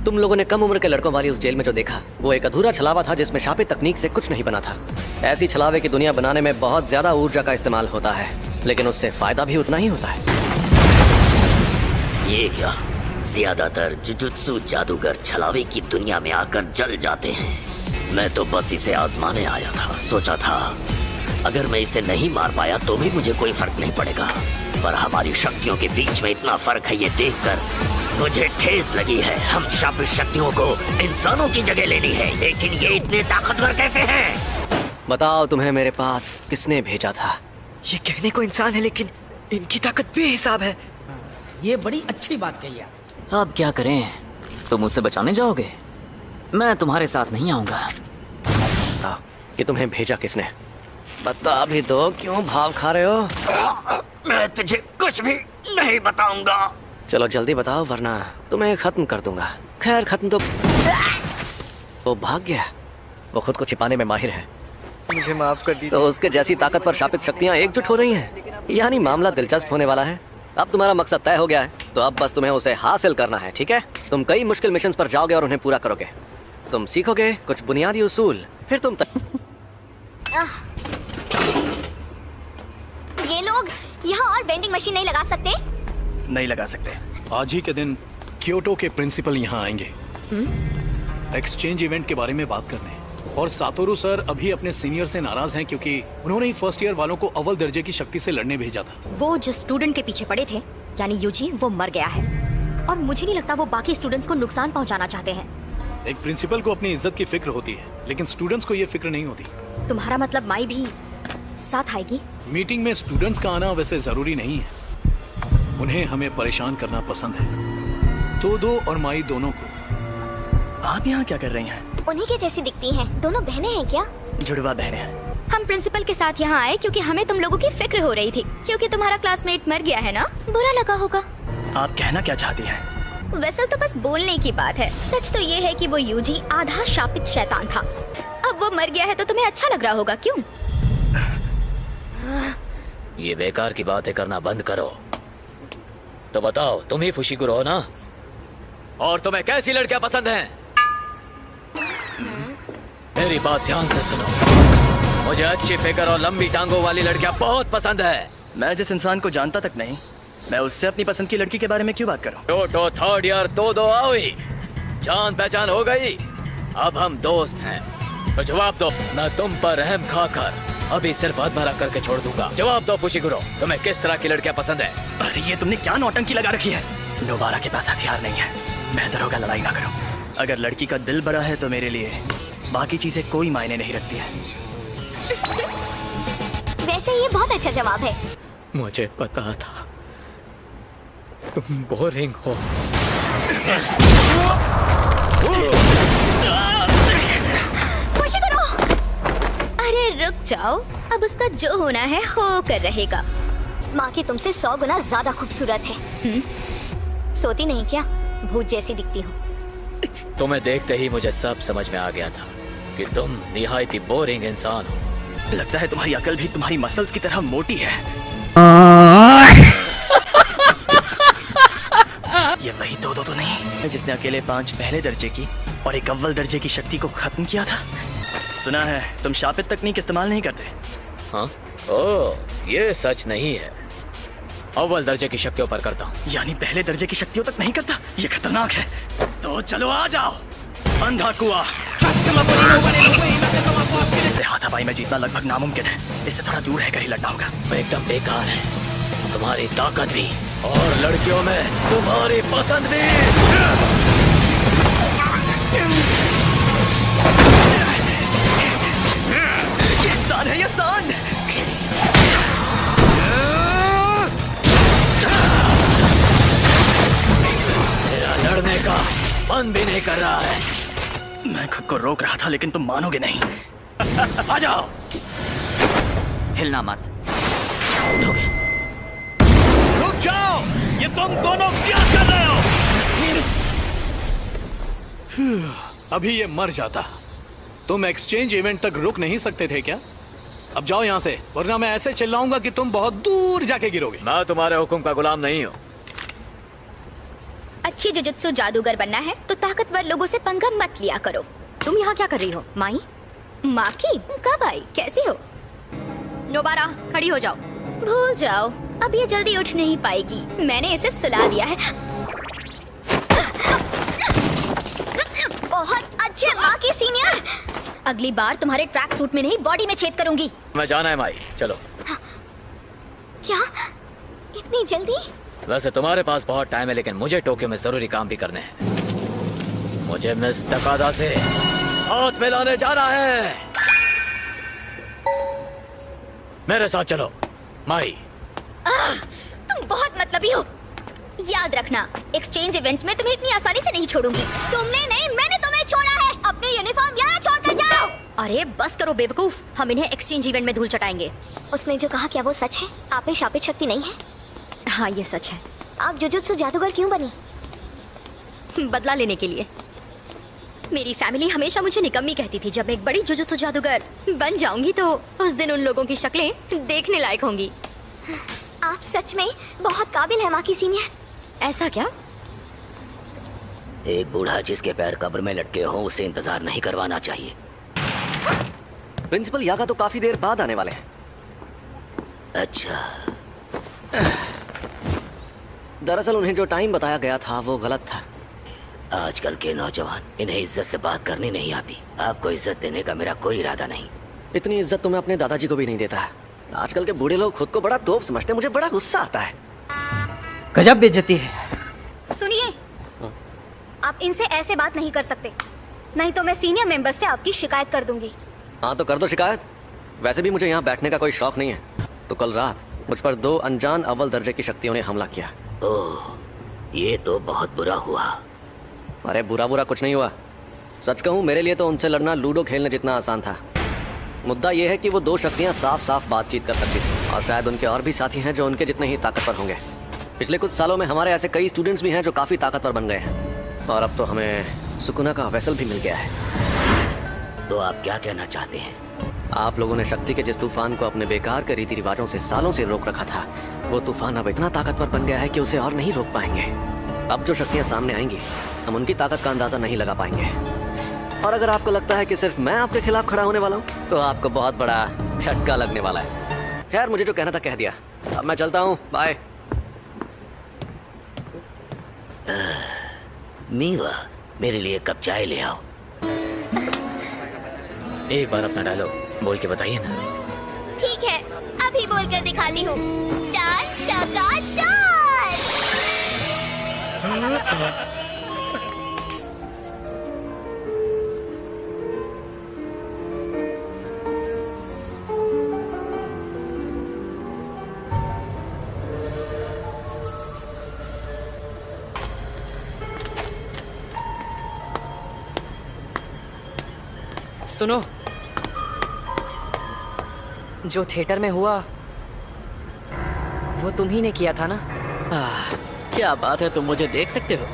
Speaker 1: तुम लोगों ने कम उम्र के लड़कों वाली उस जेल में जो देखा, वो एक अधूरा छलावा था जिसमें शापित तकनीक से कुछ नहीं बना था। ऐसी छलावे की दुनिया बनाने में बहुत ज्यादा ऊर्जा का इस्तेमाल होता है, लेकिन उससे फायदा भी उतना ही होता है।
Speaker 8: ये क्या? ज्यादातर जुजुत्सु जादूगर छलावे की दुनिया में आकर जल जाते हैं। मैं तो बस इसे आजमाने आया था। सोचा था अगर मैं इसे नहीं मार पाया तो भी मुझे कोई फर्क नहीं पड़ेगा, पर हमारी शक्तियों के बीच में इतना फर्क है, ये देखकर मुझे ठेस लगी है। हम शापित शक्तियों को इंसानों की जगह लेनी है, लेकिन ये इतने ताकतवर कैसे हैं?
Speaker 1: बताओ तुम्हें मेरे पास किसने भेजा था?
Speaker 2: ये कहने को इंसान है, लेकिन इनकी ताकत बेहिसाब है।
Speaker 13: ये बड़ी अच्छी बात कही है।
Speaker 14: अब क्या करें? तुम मुझसे बचाने जाओगे? मैं तुम्हारे साथ नहीं आऊंगा।
Speaker 1: कि तुम्हें भेजा किसने? बता भी दो, क्यों भाव खा रहे हो?
Speaker 8: मैं तुझे कुछ भी नहीं बताऊंगा।
Speaker 1: चलो जल्दी बताओ वरना तुम्हें खत्म कर दूंगा। खैर खत्म तो वो भाग गया। वो खुद को छिपाने में माहिर है।
Speaker 2: मुझे माफ कर दीजिए।
Speaker 1: तो उसके जैसी ताकतवर शापित शक्तियां एकजुट हो रही हैं। यानी मामला दिलचस्प होने वाला है। अब तुम्हारा मकसद तय हो गया है, तो अब बस तुम्हें उसे हासिल करना है, ठीक है? तुम कई मुश्किल मिशंस पर जाओगे और उन्हें पूरा करोगे। तुम सीखोगे कुछ बुनियादी उसूल, फिर तुम
Speaker 9: ये लोग यहाँ और बेंडिंग मशीन नहीं लगा सकते?
Speaker 6: नहीं लगा सकते।
Speaker 12: आज ही के दिन क्योटो के प्रिंसिपल यहाँ आएंगे एक्सचेंज इवेंट के बारे में बात करने। और सातोरू सर अभी अपने सीनियर से नाराज हैं क्योंकि उन्होंने ही फर्स्ट ईयर वालों को अव्वल दर्जे की शक्ति से लड़ने भेजा था।
Speaker 3: वो जो स्टूडेंट के पीछे पड़े थे, यानी यूजी, वो मर गया है और मुझे नहीं लगता वो बाकी स्टूडेंट्स को नुकसान पहुंचाना चाहते हैं।
Speaker 12: एक प्रिंसिपल को अपनी इज्जत की फिक्र होती है, लेकिन स्टूडेंट्स को ये फिक्र नहीं होती।
Speaker 3: तुम्हारा मतलब माई भी साथ आएगी?
Speaker 12: मीटिंग में स्टूडेंट्स का आना वैसे जरूरी नहीं है। उन्हें हमें परेशान करना पसंद है। तो और माई दोनों को।
Speaker 6: आप यहाँ क्या कर रही हैं?
Speaker 9: उन्हीं के जैसी दिखती हैं। दोनों बहनें हैं क्या?
Speaker 6: जुड़वा बहनें हैं।
Speaker 3: हम प्रिंसिपल के साथ यहाँ आए क्योंकि हमें तुम लोगों की फिक्र हो रही थी, क्योंकि तुम्हारा क्लासमेट मर गया है ना, बुरा लगा होगा।
Speaker 6: आप कहना क्या चाहती हैं?
Speaker 3: वैसे तो बस बोलने की बात है। सच तो ये है कि वो यूजी आधा शापित शैतान था। अब वो मर गया है तो तुम्हें अच्छा लग रहा होगा, क्यों?
Speaker 10: ये बेकार की बातें करना बंद करो। तो बताओ, तुम ही फुशिकुरो हो ना? और तुम्हें कैसी लड़कियां पसंद हैं? मेरी बात ध्यान से सुनो। मुझे अच्छी फिगर और लंबी टांगों वाली लड़कियां बहुत पसंद है।
Speaker 6: मैं जिस इंसान को जानता तक नहीं, मैं उससे अपनी पसंद की लड़की के बारे में क्यों बात करूं?
Speaker 10: क्योटो थर्ड ईयर तो आओई, जान पहचान हो गई। अब हम दोस्त हैं, तो जवाब दो। मैं तुम पर रहम खाकर अभी सिर्फ अधमरा करके छोड़ दूंगा। जवाब दो फुशिकुरो, तुम्हें किस तरह की लड़कियां पसंद है?
Speaker 6: अरे ये तुमने क्या नौटंकी लगा रखी है? नोबारा के पास हथियार नहीं है। बेहतर होगा लड़ाई ना करो। अगर लड़की का दिल बड़ा है तो मेरे लिए बाकी चीजें कोई मायने नहीं रखती है।
Speaker 9: वैसे ये बहुत अच्छा जवाब है।
Speaker 7: मुझे पता था तुम बोरिंग हो।
Speaker 3: फुशिकुरो! अरे रुक जाओ, अब उसका जो होना है हो कर रहेगा।
Speaker 9: माँ की तुमसे 100 गुना ज्यादा खूबसूरत है। सोती नहीं क्या? भूत जैसी दिखती हूँ।
Speaker 4: तुम्हें देखते ही मुझे सब समझ में आ गया था कि तुम निहायत ही बोरिंग इंसान हो।
Speaker 6: लगता है तुम्हारी अकल भी तुम्हारी मसल्स की तरह मोटी है। ये वही दो तो नहीं जिसने अकेले 5 पहले दर्जे की और एक अव्वल दर्जे की शक्ति को खत्म किया था। सुना है तुम शापित तकनीक इस्तेमाल नहीं करते।
Speaker 4: हाँ? ओह, ये सच नहीं है। अव्वल दर्जे की शक्तियों पर करता हूँ।
Speaker 6: यानी पहले दर्जे की शक्तियों तक नहीं करता? ये खतरनाक है। तो चलो आ जाओ। अंधा कुआं। इससे हाथापाई में जीतना लगभग नामुमकिन है। इससे थोड़ा दूर रहकर ही लड़ना होगा।
Speaker 4: वो एकदम बेकार है। तुम्हारी ताकत भी और लड़कियों में तुम्हारी पसंद भी।
Speaker 6: ये इंसान है, ये सांड।
Speaker 4: मेरा लड़ने का मन भी नहीं कर रहा है।
Speaker 6: मैं खुद को रोक रहा था लेकिन तुम मानोगे नहीं। आ जाओ।
Speaker 14: हिलना मत।
Speaker 12: रुक जाओ, ये तुम दोनों क्या कर रहे हो? अभी ये मर जाता। तुम एक्सचेंज इवेंट तक रुक नहीं सकते थे क्या? अब जाओ यहाँ से, वरना मैं ऐसे चिल्लाऊंगा कि तुम बहुत दूर जाके गिरोगे।
Speaker 4: मैं तुम्हारे हुक्म का गुलाम नहीं हूँ।
Speaker 3: अच्छी जुजुत्सु जादूगर बनना है तो ताकतवर लोगों से पंगा मत लिया करो। तुम यहाँ क्या कर रही हो माई? माकी कब आई? कैसी हो? नोबारा खड़ी हो जाओ। भूल जाओ, अब ये जल्दी उठ नहीं पाएगी। मैंने इसे सुला दिया है। बहुत अच्छे माकी सीनियर। अगली बार तुम्हारे ट्रैक सूट में नहीं बॉडी में छेद करूंगी।
Speaker 4: मैं जाना है माई, चलो।
Speaker 3: क्या इतनी जल्दी?
Speaker 4: वैसे तुम्हारे पास बहुत टाइम है, लेकिन मुझे टोक्यो में जरूरी काम भी करने हैं। मुझे मिस तकादा से हाथ मिलाने जाना है। मेरे साथ चलो माई।
Speaker 3: तुम बहुत मतलबी हो। याद रखना, एक्सचेंज इवेंट में तुम्हें इतनी आसानी से नहीं छोड़ूंगी। तुमने नहीं, मैंने तुम्हें छोड़ा है। अपनी यूनिफॉर्म यहाँ छोड़कर जाओ। अरे बस करो बेवकूफ, हम इन्हें एक्सचेंज इवेंट में धूल चटाएंगे।
Speaker 9: उसने जो कहा क्या वो सच है? आप में शापित शक्ति नहीं है?
Speaker 3: हाँ ये सच है।
Speaker 9: आप जुजुत्सु जादूगर क्यों बनी?
Speaker 3: बदला लेने के लिए। मेरी फैमिली हमेशा मुझे निकम्मी कहती थी। जब मैं एक बड़ी जुजुत्सु जादूगर बन जाऊंगी तो उस दिन उन लोगों की शक्लें देखने लायक होंगी।
Speaker 9: आप सच में बहुत काबिल है माकी सीनियर।
Speaker 3: ऐसा क्या?
Speaker 8: एक बूढ़ा जिसके पैर कब्र में लटके हों उसे इंतजार नहीं करवाना चाहिए।
Speaker 1: प्रिंसिपल यागा तो काफी देर बाद आने वाले हैं।
Speaker 8: अच्छा,
Speaker 1: दरअसल उन्हें जो टाइम बताया गया था वो गलत था।
Speaker 8: आजकल के नौजवान, इन्हें इज्जत से बात करनी नहीं आती। आपको इज्जत देने का मेरा कोई इरादा नहीं।
Speaker 1: इतनी इज्जत तो मैं अपने दादाजी को भी नहीं देता। आजकल के बूढ़े लोग खुद को बड़ा तोप समझते हैं। मुझे बड़ा गुस्सा आता है।
Speaker 2: गजब बेइज्जती है।
Speaker 9: सुनिए, आप इनसे ऐसे बात नहीं कर सकते, नहीं तो मैं सीनियर मेंबर से आपकी शिकायत कर दूंगी।
Speaker 1: हाँ तो कर दो शिकायत। वैसे भी मुझे यहाँ बैठने का कोई शौक नहीं है। तो कल रात मुझ पर 2 अनजान अव्वल दर्जे की शक्तियों ने हमला किया।
Speaker 8: ओह, ये तो बहुत बुरा हुआ।
Speaker 1: अरे बुरा बुरा कुछ नहीं हुआ। सच कहूँ मेरे लिए तो उनसे लड़ना लूडो खेलने जितना आसान था। मुद्दा यह है कि वो 2 शक्तियाँ साफ साफ बातचीत कर सकती थी, और शायद उनके और भी साथी हैं जो उनके जितने ही ताकतवर होंगे। पिछले कुछ सालों में हमारे ऐसे कई स्टूडेंट्स भी हैं जो काफ़ी ताकतवर बन गए हैं, और अब तो हमें सुकुना का वेसल भी मिल गया है।
Speaker 8: तो आप क्या कहना चाहते हैं?
Speaker 1: आप लोगों ने शक्ति के जिस तूफान को अपने बेकार के रीति रिवाजों से सालों से रोक रखा था, वो तूफान अब इतना ताकतवर बन गया है कि उसे और नहीं रोक पाएंगे। अब जो शक्तियाँ सामने आएंगी हम उनकी ताकत का अंदाजा नहीं लगा पाएंगे। और अगर आपको लगता है कि सिर्फ मैं आपके खिलाफ खड़ा होने वाला हूँ तो आपको बहुत बड़ा झटका लगने वाला है। खैर मुझे जो कहना था कह दिया, अब मैं चलता हूँ। बाय।
Speaker 8: मीवा, मेरे लिए कप चाय ले आओ।
Speaker 4: एक बार अपना डायलॉग बोल के बताइए ना।
Speaker 9: ठीक है, अभी बोलकर दिखाती हूँ। 4 टका 4।
Speaker 2: सुनो, जो थिएटर में हुआ वो तुम ही ने किया था ना?
Speaker 4: क्या बात है, तुम मुझे देख सकते हो?